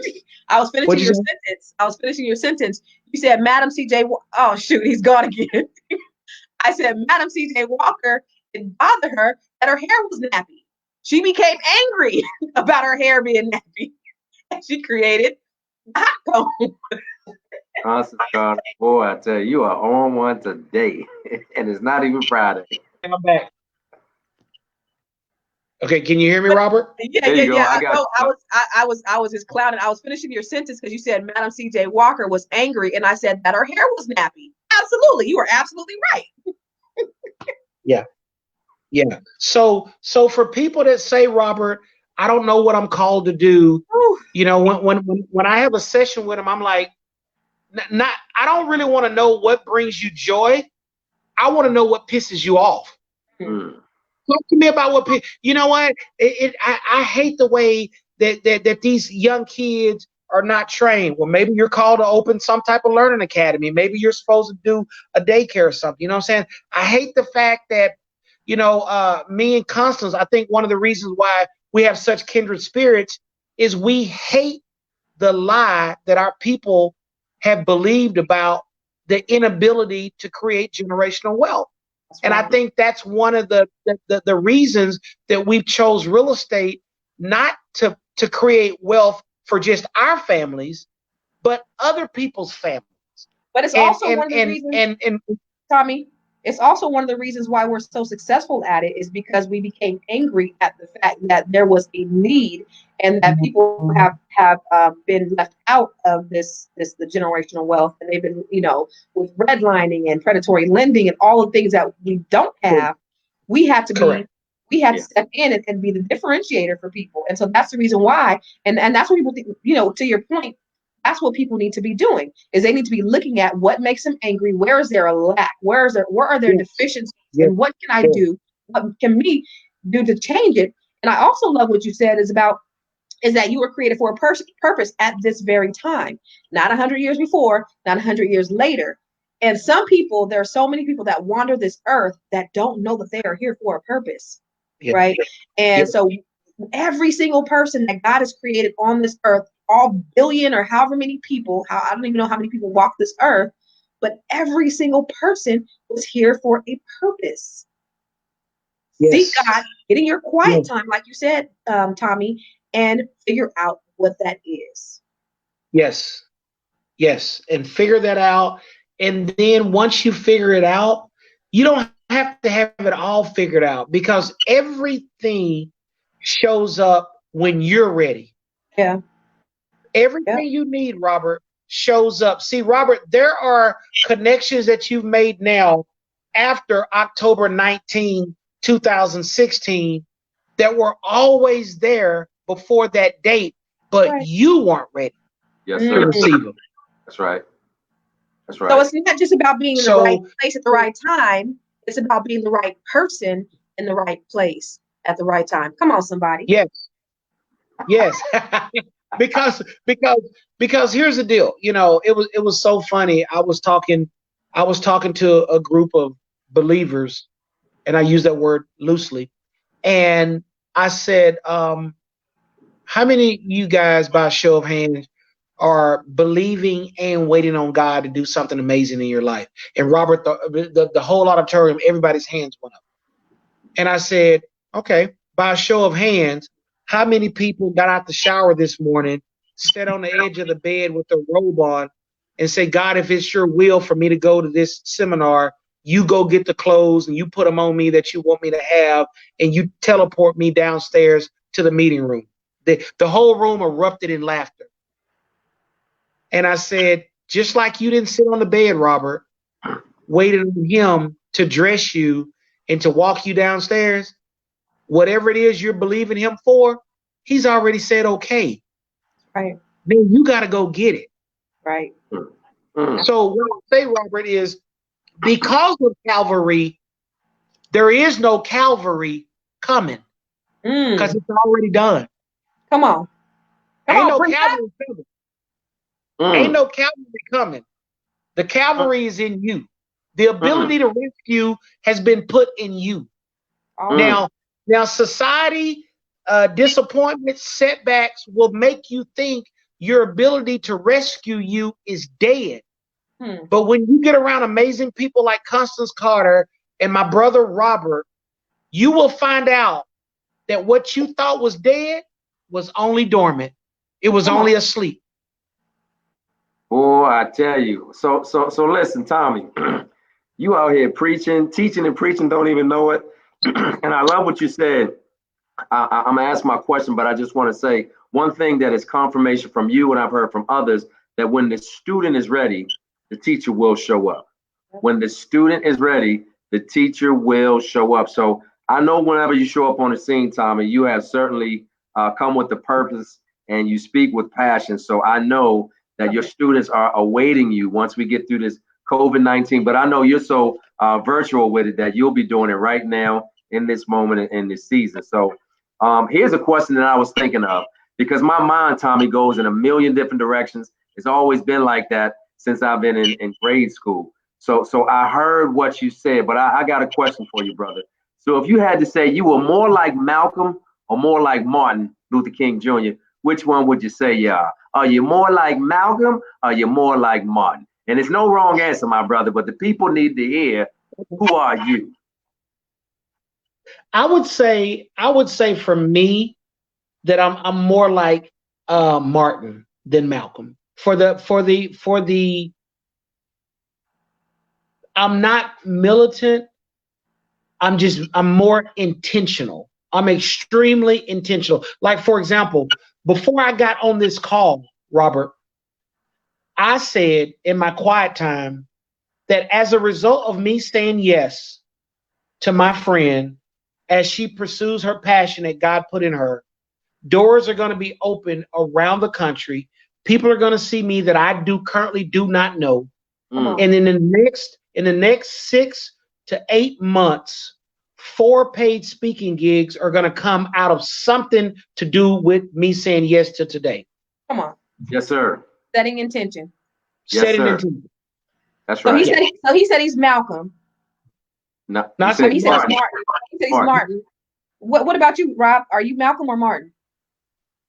I was finishing your sentence. I was finishing your sentence. You said, Madam C.J. Oh, shoot, he's gone again. I said, Madam C.J. Walker, it bothered her that her hair was nappy. She became angry about her hair being nappy. And she created a hot comb. Constance Carter, boy, I tell you, you are on one today. And it's not even Friday. I'm back. Okay, can you hear me, Robert? Yeah. I was just clowning. I was finishing your sentence because you said Madam C.J. Walker was angry, and I said that her hair was nappy. Absolutely, you were absolutely right. Yeah. So for people that say, Robert, I don't know what I'm called to do. Ooh. You know, when I have a session with them, I'm like, I don't really want to know what brings you joy. I want to know what pisses you off. Talk to me about what, you know what? I hate the way that these young kids are not trained. Well, maybe you're called to open some type of learning academy. Maybe you're supposed to do a daycare or something. You know what I'm saying? I hate the fact that, you know, me and Constance, I think one of the reasons why we have such kindred spirits is we hate the lie that our people have believed about the inability to create generational wealth. And I think that's one of the reasons that we've chose real estate, not to create wealth for just our families, but other people's families. But it's also one of the reasons, Tommy, it's also one of the reasons why we're so successful at it is because we became angry at the fact that there was a need and that people have been left out of the generational wealth, and they've been, you know, with redlining and predatory lending and all the things that we don't have. We have to step in and be the differentiator for people, and so that's the reason why. And that's what people think, you know, to your point. That's what people need to be doing, is they need to be looking at what makes them angry. Where is there a lack? Where are there deficiencies? And what can I do? What can me do to change it? And I also love what you said is that you were created for a purpose at this very time, not 100 years before, not 100 years later. And some people, there are so many people that wander this earth that don't know that they are here for a purpose, right? And so every single person that God has created on this earth, all billion or however many people, I don't even know how many people walk this earth, but every single person was here for a purpose. Seek God, get in your quiet time, like you said, Tommy, and figure out what that is. Yes, and figure that out And then once you figure it out, you don't have to have it all figured out, because everything shows up when you're ready. Yeah. Everything you need, Robert, shows up. See, Robert, there are connections that you've made now after October 19, 2016 that were always there before that date, but you weren't ready to receive them. That's right. That's right. So it's not just about being in the right place at the right time. It's about being the right person in the right place at the right time. Come on, somebody. Yes. Yes. because here's the deal. You know, it was so funny. I was talking to a group of believers, and I use that word loosely. And I said, how many of you guys, by a show of hands, are believing and waiting on God to do something amazing in your life? And Robert, the whole auditorium, everybody's hands went up. And I said, okay, by a show of hands, how many people got out the shower this morning, sat on the edge of the bed with their robe on, and say, God, if it's your will for me to go to this seminar, you go get the clothes and you put them on me that you want me to have, and you teleport me downstairs to the meeting room. The whole room erupted in laughter. And I said, just like you didn't sit on the bed, Robert, waiting on him to dress you and to walk you downstairs, whatever it is you're believing him for, he's already said okay. Right. Then you got to go get it. Right. So what I say, Robert, is because of Calvary, there is no Calvary coming, because it's already done. Come on. Ain't no Calvary coming. Ain't no Calvary coming. The Calvary is in you. The ability to rescue has been put in you. Now, society, disappointment, setbacks will make you think your ability to rescue you is dead. But when you get around amazing people like Constance Carter and my brother Robert, you will find out that what you thought was dead was only dormant. It was only asleep. Boy, I tell you. So listen, Tommy, you out here preaching, teaching and preaching, don't even know it. And I love what you said. I'm gonna ask my question, but I just want to say one thing that is confirmation from you, and I've heard from others, that when the student is ready, the teacher will show up. When the student is ready, the teacher will show up. So I know whenever you show up on the scene, Tommy, you have certainly come with the purpose and you speak with passion. So I know that your students are awaiting you once we get through this COVID-19. But I know you're so virtual with it that you'll be doing it right now in this moment in this season. So here's a question that I was thinking of, because my mind, Tommy, goes in a million different directions. It's always been like that since I've been in grade school. So I heard what you said, but I got a question for you, brother. So if you had to say you were more like Malcolm or more like Martin Luther King Jr., which one would you say you are? Are you more like Malcolm or are you more like Martin? And it's no wrong answer, my brother, but the people need to hear, who are you? I would say for me that I'm more like Martin than Malcolm. For the I'm not militant. I'm more intentional. I'm extremely intentional. Like, for example, before I got on this call, Robert, I said in my quiet time that as a result of me saying yes to my friend as she pursues her passion that God put in her, doors are going to be open around the country. People are going to see me that I currently do not know. And in the next 6 to 8 months, 4 paid speaking gigs are going to come out of something to do with me saying yes to today. Come on. Yes, sir. Setting intention. Yes, Setting sir. intention. That's right. So he said he's Malcolm. No, he said he's Martin. He said he's Martin. What about you, Rob? Are you Malcolm or Martin?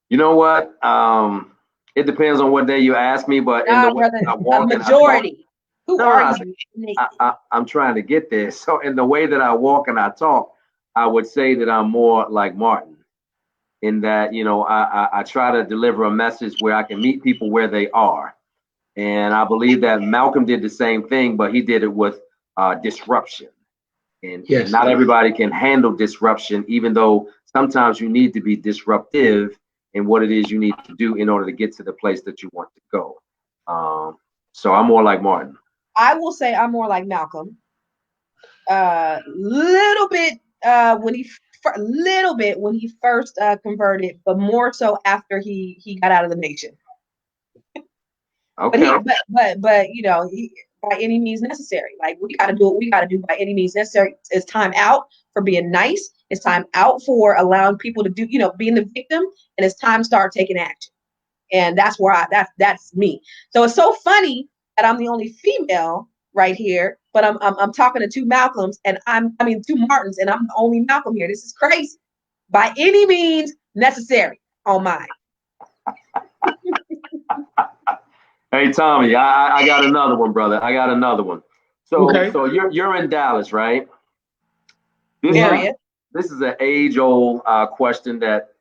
You know what? It depends on what day you ask me, but in the way that I walk, majority. Who are you? I'm trying to get there. So in the way that I walk and I talk, I would say that I'm more like Martin, in that, you know, I try to deliver a message where I can meet people where they are. And I believe that Malcolm did the same thing, but he did it with disruption. And not everybody can handle disruption, even though sometimes you need to be disruptive in what it is you need to do in order to get to the place that you want to go. So I'm more like Martin. I will say I'm more like Malcolm. Little bit when he first converted, but more so after he got out of the nation. Okay. But you know, by any means necessary. Like we got to do what we got to do by any means necessary. It's time out for being nice. It's time out for allowing people to do, you know, being the victim, and it's time to start taking action. And that's where that's me. So it's so funny that I'm the only female right here, but I'm talking to two Malcolms and two Martins, and I'm the only Malcolm here. This is crazy. By any means necessary on mine. Hey Tommy, I got another one, brother. I got another one. So okay. So you're in Dallas, right? This is an age-old question that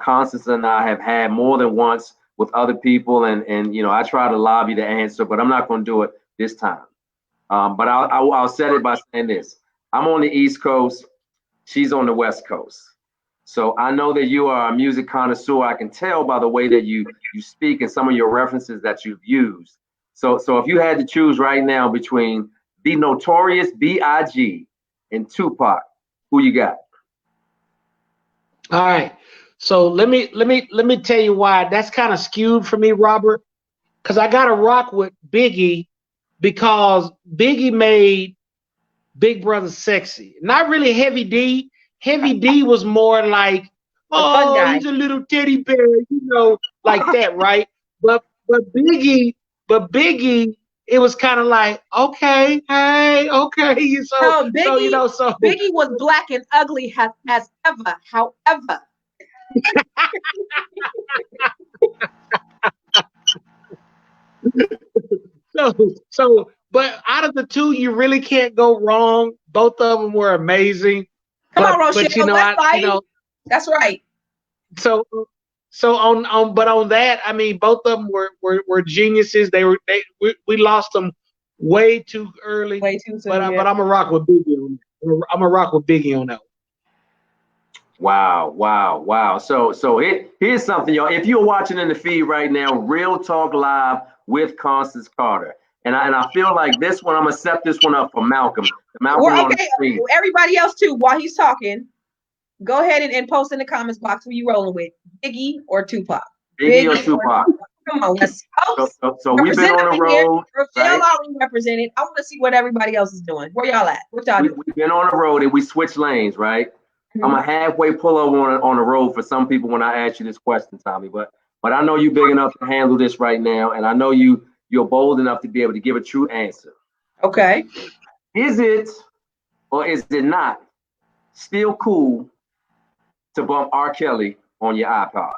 Constance and I have had more than once with other people, and you know, I try to lobby the answer, but I'm not going to do it this time. But I'll set it by saying this: I'm on the East Coast, she's on the West Coast. So I know that you are a music connoisseur. I can tell by the way that you speak and some of your references that you've used. So if you had to choose right now between the Notorious B.I.G. and Tupac, who you got? All right. So let me tell you why that's kind of skewed for me, Robert. Because I gotta rock with Biggie because Biggie made Big Brother sexy. Not really Heavy D. Heavy D was more like, oh, he's a little teddy bear, you know, like that, right? But Biggie, it was kind of like, okay, hey, okay. So Biggie was black and ugly as ever. However. But out of the two, you really can't go wrong. Both of them were amazing. Come on, Rochelle, but you know, that's right. So on that, I mean, both of them were geniuses. We lost them way too early. Way too soon. But I'm gonna rock with Biggie on that. I'm gonna rock with Biggie on that. Wow. So here's something, y'all. If you're watching in the feed right now, Real Talk Live with Constance Carter. And I feel like this one, I'm gonna set this one up for Malcolm. On the screen. Everybody else too, while he's talking, go ahead and post in the comments box who you rolling with, Biggie or Tupac. Biggie or Tupac. Come on, let's so we've been on the road. Rochelle already represented. I want to see what everybody else is doing. Where y'all at? What y'all doing? We've been on the road and we switched lanes, right? Mm-hmm. I'm a halfway pull over on the road for some people when I ask you this question, Tommy. But I know you're big enough to handle this right now, and I know you're bold enough to be able to give a true answer. Okay. Is it or is it not still cool to bump R. Kelly on your iPod?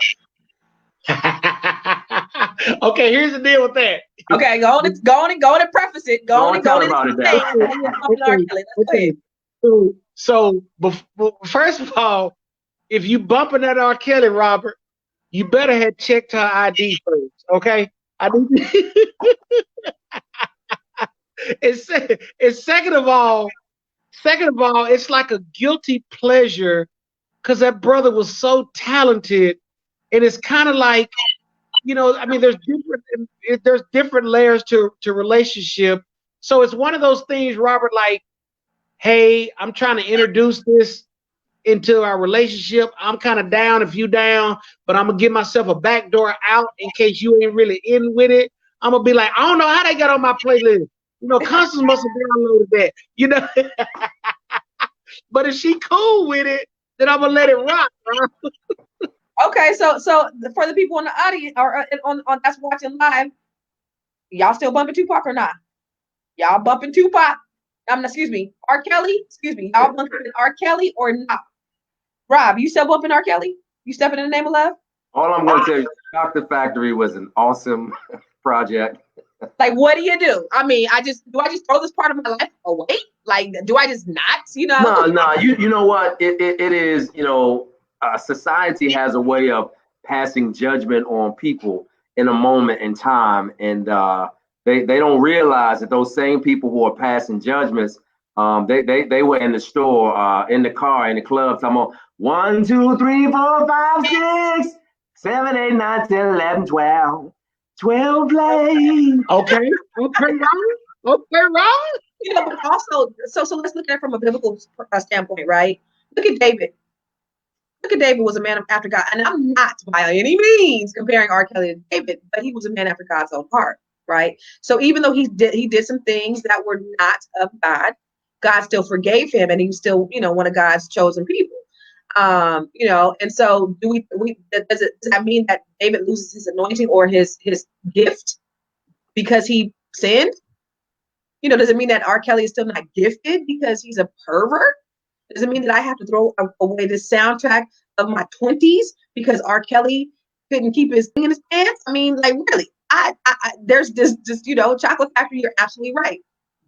Okay, here's the deal with that. Okay, go on and preface it. Go on about it. So first of all, if you bumping that R. Kelly, Robert, you better have checked her ID first, okay? Second of all, it's like a guilty pleasure because that brother was so talented, and it's kind of like, you know, I mean, there's different layers to relationship. So it's one of those things, Robert, like, hey, I'm trying to introduce this into our relationship. I'm kind of down if you down, but I'm gonna give myself a back door out in case you ain't really in with it. I'm gonna be like, I don't know how they got on my playlist. You know, Constance must have downloaded that. You know, but if she cool with it, then I'm gonna let it rock, bro. Okay, so for the people in the audience or on that's watching live, y'all still bumping Tupac or not? Y'all bumping Tupac? Excuse me, R. Kelly. Excuse me, y'all bumping R. Kelly or not? Rob, you still bumping R. Kelly? You stepping in the name of love? All I'm going to tell you, Dr. Factory was an awesome project. Like, what do you do? I mean, do I just throw this part of my life away? Like, do I just not? You know? No. You know what? It is. You know, society has a way of passing judgment on people, in a moment in time, and they don't realize that those same people who are passing judgments, they were in the store, in the car, in the club, talking about 1, 2, 3, 4, 5, 6, 7, 8, 9, 10, 11, 12. 12 plays. Okay, Ron. Okay, Ron. You know, but also, so let's look at it from a biblical standpoint, right? Look at David. Look at David was a man after God, and I'm not by any means comparing R. Kelly to David, but he was a man after God's own heart, right? So even though he did some things that were not of God, God still forgave him, and he was still, you know, one of God's chosen people. You know, and so does that mean that David loses his anointing or his gift because he sinned? You know, does it mean that R. Kelly is still not gifted because he's a pervert? Does it mean that I have to throw away the soundtrack of my 20s because R. Kelly couldn't keep his thing in his pants? I mean, like, really, there's this, you know, Chocolate Factory. You're absolutely right.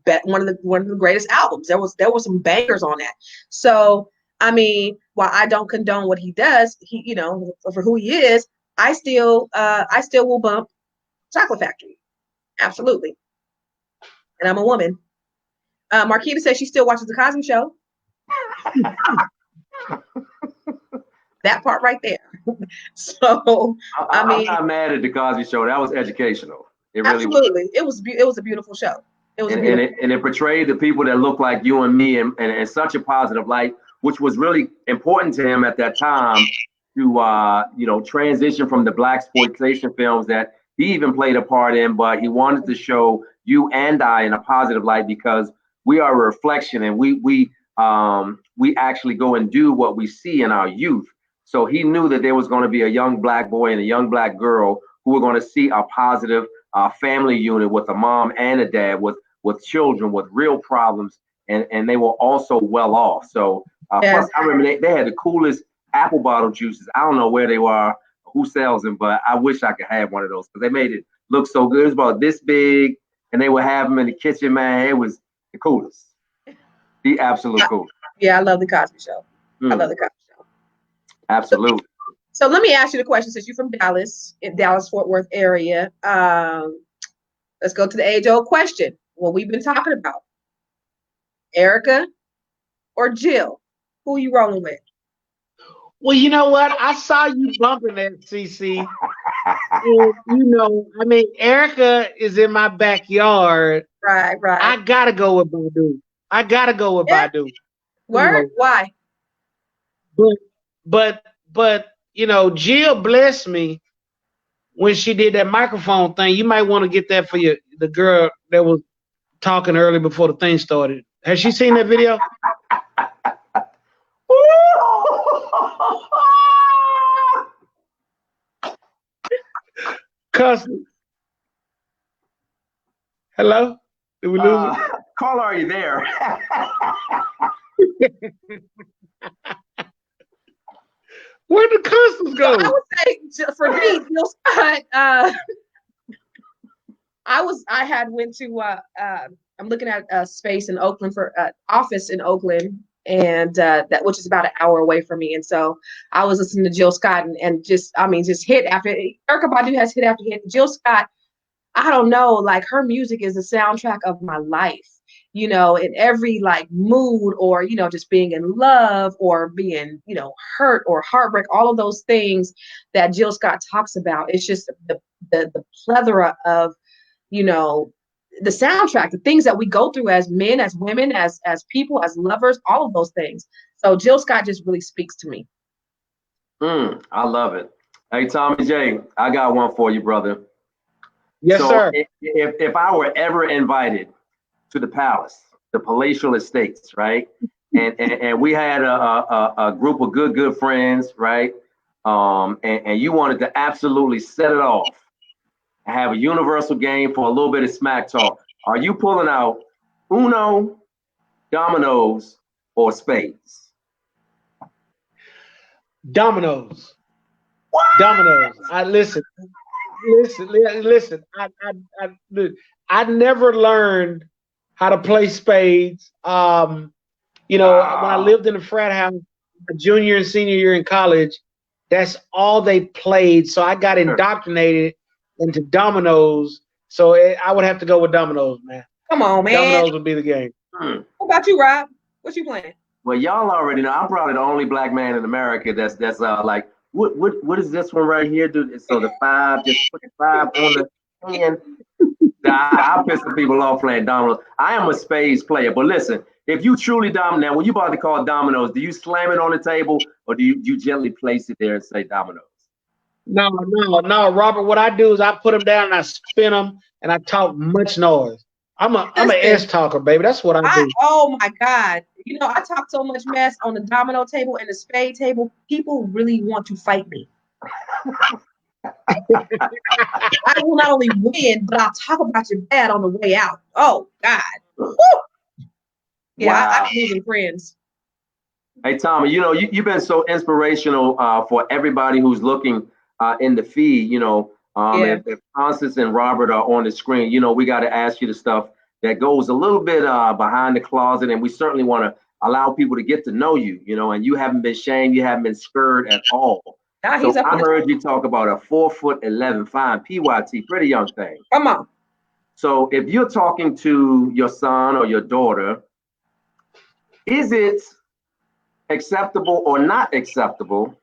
Bet one of the greatest albums. There were some bangers on that. So, I mean, while I don't condone what he does, he, you know, for who he is, I still will bump Chocolate Factory. Absolutely. And I'm a woman. Marquita says she still watches The Cosby Show. That part right there. So I mean, I'm not mad at The Cosby Show. That was educational. It really absolutely was. It was a beautiful show. It was and it portrayed the people that look like you and me in such a positive light, which was really important to him at that time to you know, transition from the blaxploitation films that he even played a part in, but he wanted to show you and I in a positive light because we are a reflection, and we actually go and do what we see in our youth. So he knew that there was going to be a young black boy and a young black girl who were going to see a positive family unit with a mom and a dad with children with real problems, and they were also well off. So plus I remember they had the coolest apple bottle juices. I don't know where they were, who sells them, but I wish I could have one of those because they made it look so good. It was about this big, and they would have them in the kitchen, man. It was the coolest. The absolute coolest. Yeah, I love The Cosby Show. I love The Cosby Show. Absolutely. So let me ask you the question, since you're from Dallas, in Dallas-Fort Worth area. Let's go to the age-old question. What we've been talking about. Erica or Jill? Who are you rolling with? Well, you know what? I saw you bumping that, CC. And, you know, I mean, Erica is in my backyard. Right. I gotta go with Badu. Badu. Word? You know. Why? But you know, Jill blessed me when she did that microphone thing. You might want to get that for the girl that was talking early before the thing started. Has she seen that video? Cousin. Hello? Did we lose it? Carla, are you there? Where'd the customs go? So I would say for me, Jill Scott, I had went to I'm looking at a space in Oakland for office in Oakland, and that, which is about an hour away from me. And so I was listening to Jill Scott and just hit after Erykah Badu has hit after hit. Jill Scott, I don't know, like her music is the soundtrack of my life, you know, in every like mood, or, you know, just being in love or being, you know, hurt or heartbreak, all of those things that Jill Scott talks about. It's just the plethora of, you know, the soundtrack, the things that we go through as men, as women, as people, as lovers, all of those things. So Jill Scott just really speaks to me. I love it. Hey, Tommy J, I got one for you, brother. Yes, sir. If I were ever invited to the palace, the palatial estates, right, and we had a group of good friends, right, and you wanted to absolutely set it off, have a universal game for a little bit of smack talk, are you pulling out Uno, dominoes, or spades? Dominoes. What? Dominoes. Listen. I never learned how to play spades. You know, when I lived in a frat house, junior and senior year in college, that's all they played. So I got indoctrinated into dominoes. So I would have to go with dominoes, man. Come on, man. Dominoes would be the game. What about you, Rob? What you playing? Well, y'all already know. I'm probably the only black man in America that's like, what is this one right here, dude? So the 5, just put the 5 on the hand. I piss some people off playing dominoes. I am a spades player, but listen, if you truly dominate, when you about to call dominoes, do you slam it on the table or do you gently place it there and say dominoes? No, Robert. What I do is I put them down and I spin them and I talk much noise. I'm an S talker, baby. That's what I do. Oh my God. You know, I talk so much mess on the domino table and the spade table. People really want to fight me. I will not only win, but I'll talk about you bad on the way out. Oh God. Woo! Yeah, wow. I'm losing friends. Hey, Tommy, you know, you've been so inspirational for everybody who's looking in the feed. You know, if Constance and Robert are on the screen, you know, we got to ask you the stuff that goes a little bit behind the closet, and we certainly want to allow people to get to know you, you know, and you haven't been shamed, you haven't been scared at all. So I heard you talk about a 4'11" fine PYT, pretty young thing. Come on. So if you're talking to your son or your daughter, is it acceptable or not acceptable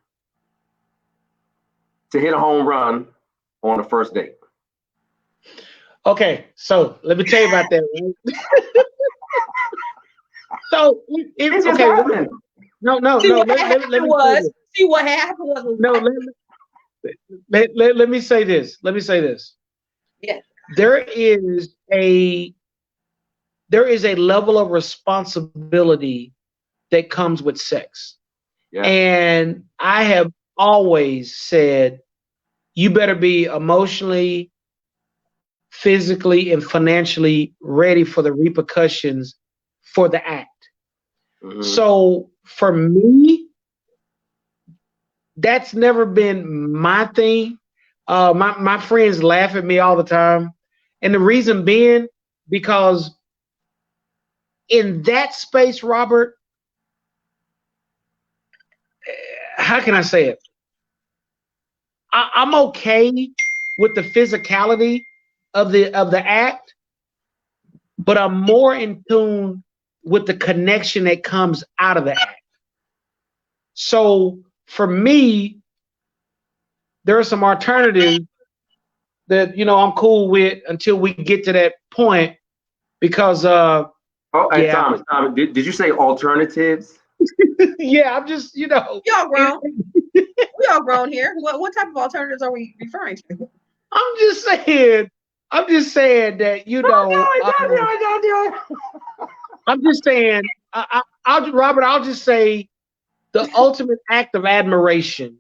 to hit a home run on a first date? Okay, so let me tell you about that. So it just happened. No. See what happened was. No, let me say this. Yeah. There is a level of responsibility that comes with sex. Yeah. And I have always said, you better be emotionally, physically, and financially ready for the repercussions for the act. Mm-hmm. So for me, that's never been my thing. My friends laugh at me all the time. And the reason being, because in that space, Robert, how can I say it? I'm okay with the physicality of the act, but I'm more in tune with the connection that comes out of the act. So for me, there are some alternatives that, you know, I'm cool with until we get to that point, because hey, Thomas, did you say alternatives? Yeah, I'm just, you know. Y'all grown. We all grown here. What type of alternatives are we referring to? I'm just saying that, you know. I'm just saying, Robert, I'll just say the ultimate act of admiration.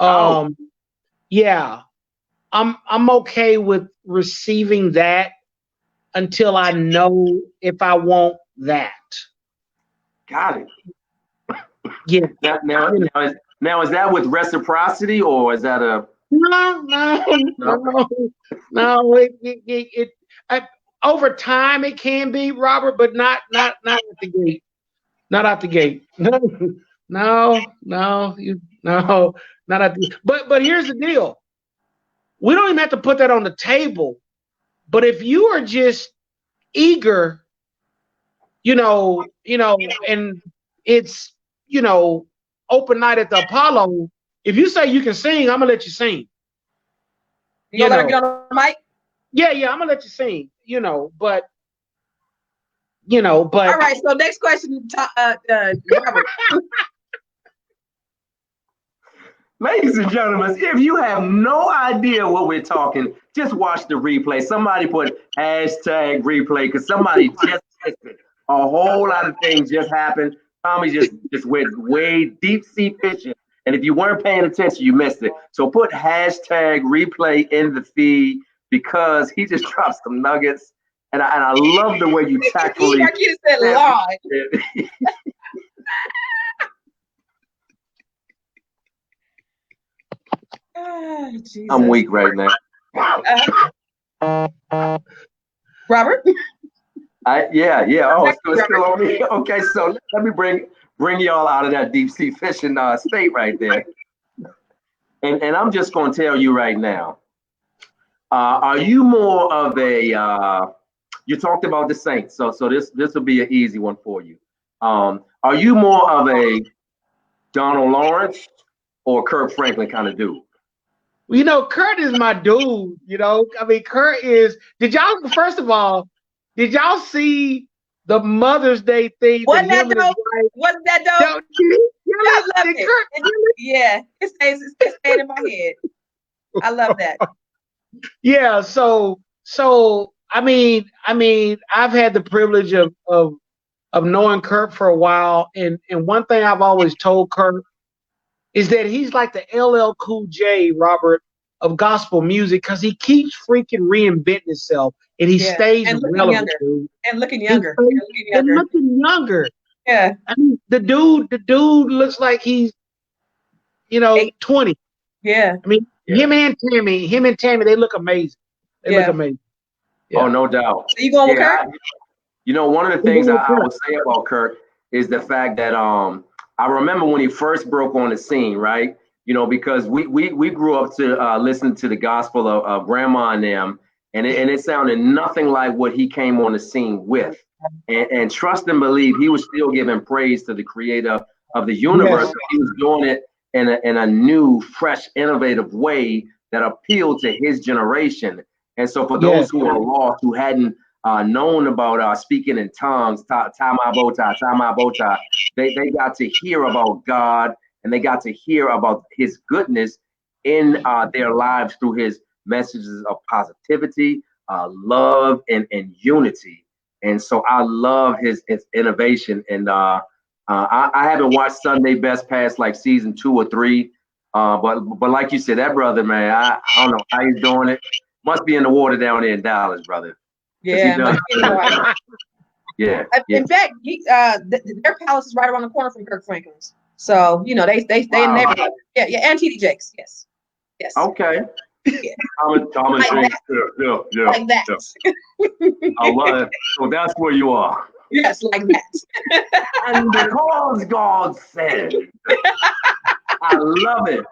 Yeah, I'm okay with receiving that until I know if I want that. Got it. Yeah. Now is that with reciprocity, or is that a no? It over time it can be, Robert, but not at the gate. Not out the gate. No, not at the. But here's the deal. We don't even have to put that on the table. But if you are just eager, you know, and it's, you know, open night at the Apollo. If you say you can sing, I'm gonna let you sing. You let her get on the mic? Yeah, I'm gonna let you sing. But. All right. So next question, Robert. Ladies and gentlemen, if you have no idea what we're talking, just watch the replay. Somebody put hashtag replay because somebody just missed it. A whole lot of things just happened. Tommy just went way deep sea fishing. And if you weren't paying attention, you missed it. So put hashtag replay in the feed because he just dropped some nuggets. And I love the way you tactfully. Like you said live. I'm weak right now. Robert? Yeah. Oh, it's still on me. Okay, so let me bring y'all out of that deep sea fishing state right there. And I'm just gonna tell you right now, Are you more of a? You talked about the Saints, so this will be an easy one for you. Are you more of a Donald Lawrence or Kirk Franklin kind of dude? You know, Kurt is my dude. You know, I mean, Kurt is. First of all, did y'all see the Mother's Day thing that Wasn't that him and his dope? wife? Wasn't that dope? I loved it. Yeah, it stayed in my head. I love that. Yeah. So I mean, I've had the privilege of knowing Kurt for a while, and one thing I've always told Kurt is that he's like the LL Cool J, Robert, of gospel music, because he keeps freaking reinventing himself and he stays and relevant, dude. And looking younger. And looking younger. Yeah. I mean, the dude looks like he's, 20. Yeah. I mean, him and Tammy, they look amazing. They look amazing. Yeah. Oh, no doubt. So you going with Kirk? One of the things I would say about Kirk is the fact that I remember when he first broke on the scene, right? Because we grew up to listen to the gospel of Grandma and them, and it sounded nothing like what he came on the scene with. And trust and believe, he was still giving praise to the creator of the universe. Yes. He was doing it in a new, fresh, innovative way that appealed to his generation. And so for those who are lost, who hadn't known about speaking in tongues, tie my bow tie, they got to hear about God, and they got to hear about his goodness in their lives through his messages of positivity, love, and unity. And so I love his innovation. And I haven't watched Sunday Best past like season 2 or 3. But like you said, that brother, man, I don't know how he's doing it. Must be in the water down there in Dallas, brother. Yeah. Yeah. In fact, their palace is right around the corner from Kirk Franklin's. So, they in the neighborhood. Yeah, and TD Jakes. Yes. Okay. Yeah. Thomas Jakes. Yeah. Like that. Yeah. I love it. So that's where you are. Yes, like that. And because God said, I love it.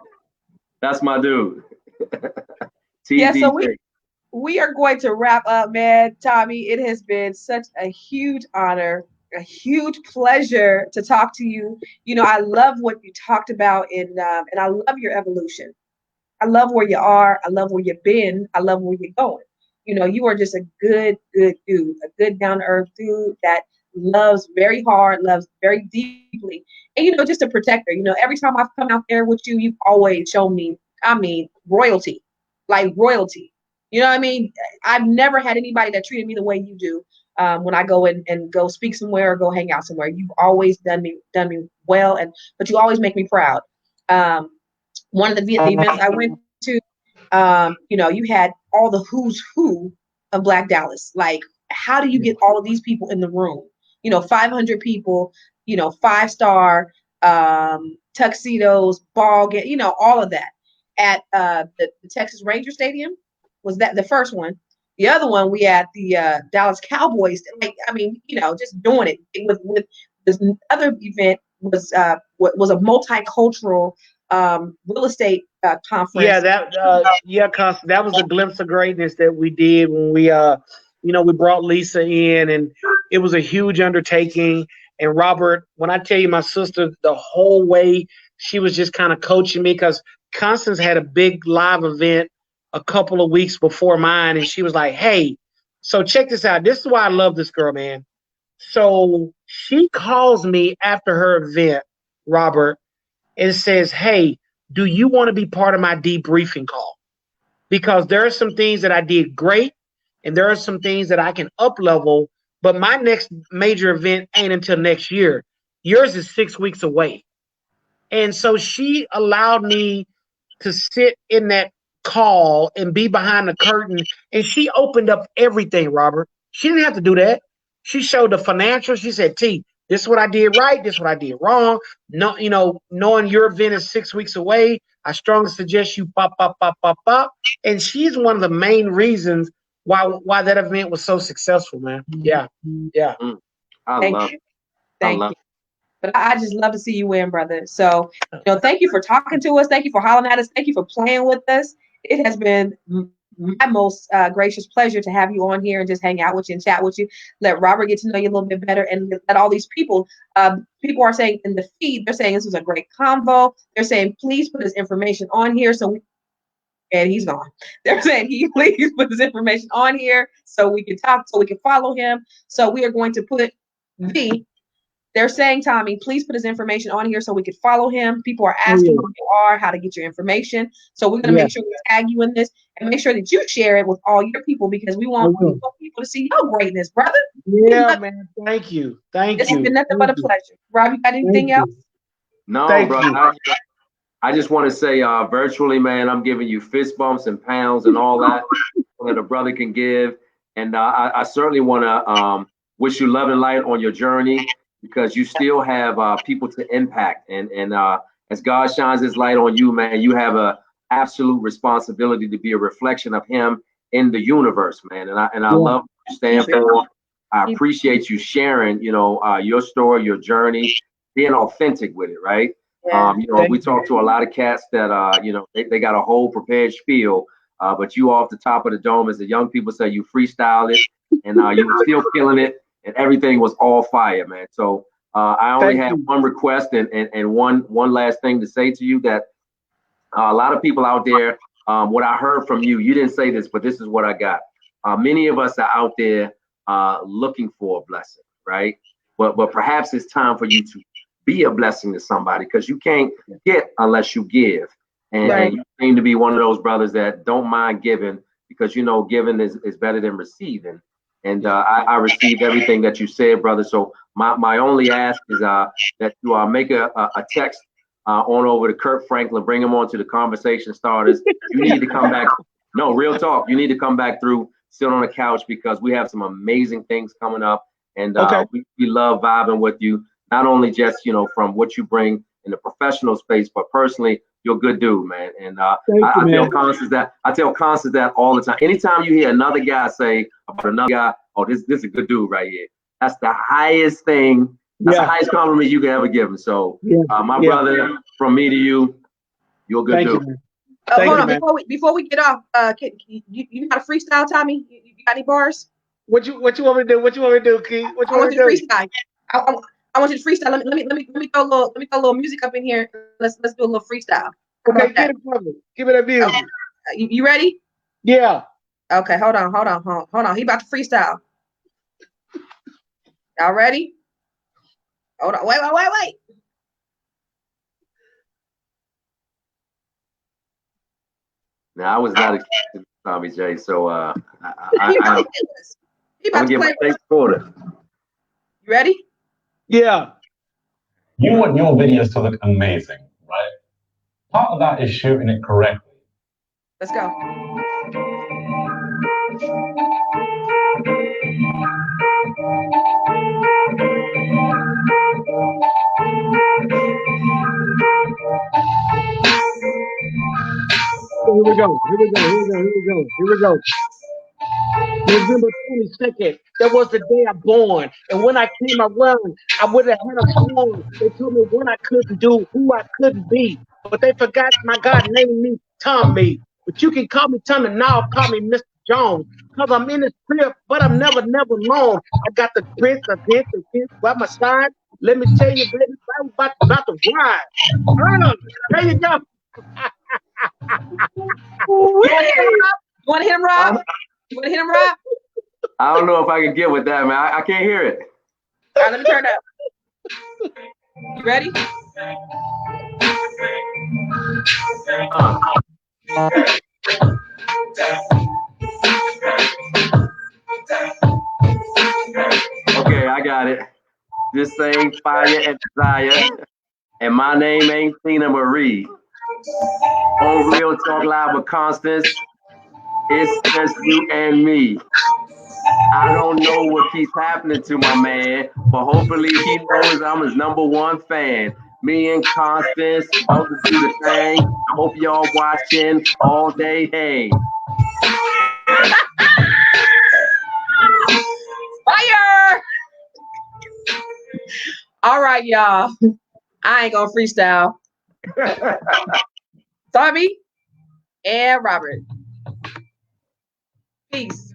That's my dude. Yeah, so we are going to wrap up, man. Tommy, it has been such a huge honor, a huge pleasure to talk to you. I love what you talked about, and I love your evolution. I love where you are. I love where you've been. I love where you're going. You are just a good dude, a good down-to-earth dude that loves very hard, loves very deeply, and just a protector. Every time I've come out there with you, you've always shown me, royalty, like royalty. You know what I mean? I've never had anybody that treated me the way you do when I go and go speak somewhere or go hang out somewhere. You've always done me well, but you always make me proud. One of the events I went to, you had all the who's who of Black Dallas. Like, how do you get all of these people in the room? 500 people, 5-star tuxedos, ball game, all of that at the Texas Ranger Stadium. Was that the first one? The other one we had the Dallas Cowboys. Just doing it with this other event was a multicultural real estate conference. Yeah, that was a glimpse of greatness that we did when we we brought Lisa in, and it was a huge undertaking. And Robert, when I tell you, my sister, the whole way she was just kind of coaching me, because Constance had a big live event a couple of weeks before mine, and she was like, "Hey, so check this out. This is why I love this girl, man." So she calls me after her event, Robert, and says, "Hey, do you want to be part of my debriefing call? Because there are some things that I did great, and there are some things that I can up level, but my next major event ain't until next year. Yours is 6 weeks away." And so she allowed me to sit in that call and be behind the curtain, and she opened up everything, Robert. She didn't have to do that. She showed the financials. She said, "T, this is what I did right. This is what I did wrong. No, knowing your event is 6 weeks away, I strongly suggest you pop. And she's one of the main reasons why that event was so successful, man. Yeah. Thank you. But I just love to see you win, brother. So, thank you for talking to us. Thank you for hollering at us. Thank you for playing with us. It has been my most gracious pleasure to have you on here and just hang out with you and chat with you. Let Robert get to know you a little bit better, and let all these people. People are saying in the feed, they're saying this was a great convo. They're saying please put his information on here and he's gone. They're saying he please put his information on here so we can talk, so we can follow him. So we are going to put they're saying, Tommy, please put his information on here so we could follow him. People are asking who you are, how to get your information. So we're going to make sure we tag you in this and make sure that you share it with all your people, because we want people to see your greatness, brother. Yeah, man. Thank you. It's been nothing but a pleasure. Rob, you got anything else? No, brother. I just want to say virtually, man, I'm giving you fist bumps and pounds and all that that a brother can give. And I certainly want to wish you love and light on your journey, because you still have people to impact. And as God shines his light on you, man, you have a absolute responsibility to be a reflection of him in the universe, man. And I love what you stand for. I appreciate you sharing, your story, your journey, being authentic with it, right? We talk to a lot of cats that, they got a whole prepared spiel, but you off the top of the dome, as the young people say, you freestyled it, and you were still killing it, and everything was all fire, man. So I only have one request and one last thing to say to you, that a lot of people out there, what I heard from you, you didn't say this, but this is what I got. Many of us are out there looking for a blessing, right? But perhaps it's time for you to be a blessing to somebody, because you can't get unless you give. And you seem to be one of those brothers that don't mind giving, because giving is better than receiving. And I received everything that you said, brother. So my only ask is that you make a text on over to Kirk Franklin, bring him on to the Conversation Starters. You need to come back. No, real talk. You need to come back through, sit on the couch, because we have some amazing things coming up. And we love vibing with you, not only just, from what you bring in the professional space, but personally, you're a good dude, man. And I tell Constance that all the time. Anytime you hear another guy say about another guy, oh, this is a good dude right here. That's the highest thing. That's the highest compliment you can ever give him. So my brother, from me to you, you're a good dude. Hold on, before we get off, you got a freestyle, Tommy? You got any bars? What you want me to do? What you want me to do, Keith? What you want me to do? Freestyle. I want you to freestyle. Let me throw a little music up in here. Let's do a little freestyle. Okay, get it for me. Give me that music. Okay. You ready? Yeah. Okay, hold on. He about to freestyle. Y'all ready? Hold on. Wait. Now, I was not expecting Tommy J, so I'm gonna give my next quarter. You ready? Yeah. You want your videos to look amazing, right? Part of that is shooting it correctly. Let's go. Here we go. November 22nd, that was the day I born. And when I came around, I would have had a song. They told me what I couldn't do, who I couldn't be. But they forgot my God named me Tommy. But you can call me Tommy now, call me Mr. Jones. Because I'm in this crib, but I'm never alone. I got the Prince by my side. Let me tell you, baby, I'm about to ride. There you go. You want to hit him, Rob? I don't know if I can get with that, man. I can't hear it. All right, let me turn it up. You ready? Okay, I got it. This ain't fire and desire, and my name ain't Tina Marie. On Real Talk Live with Constance, it's just you and me. I don't know what keeps happening to my man, but hopefully he knows I'm his #1 fan. Me and Constance about to do the thing. Hope y'all watching all day. Hey. Fire! All right, y'all. I ain't gonna freestyle. Tommy and Robert. Peace.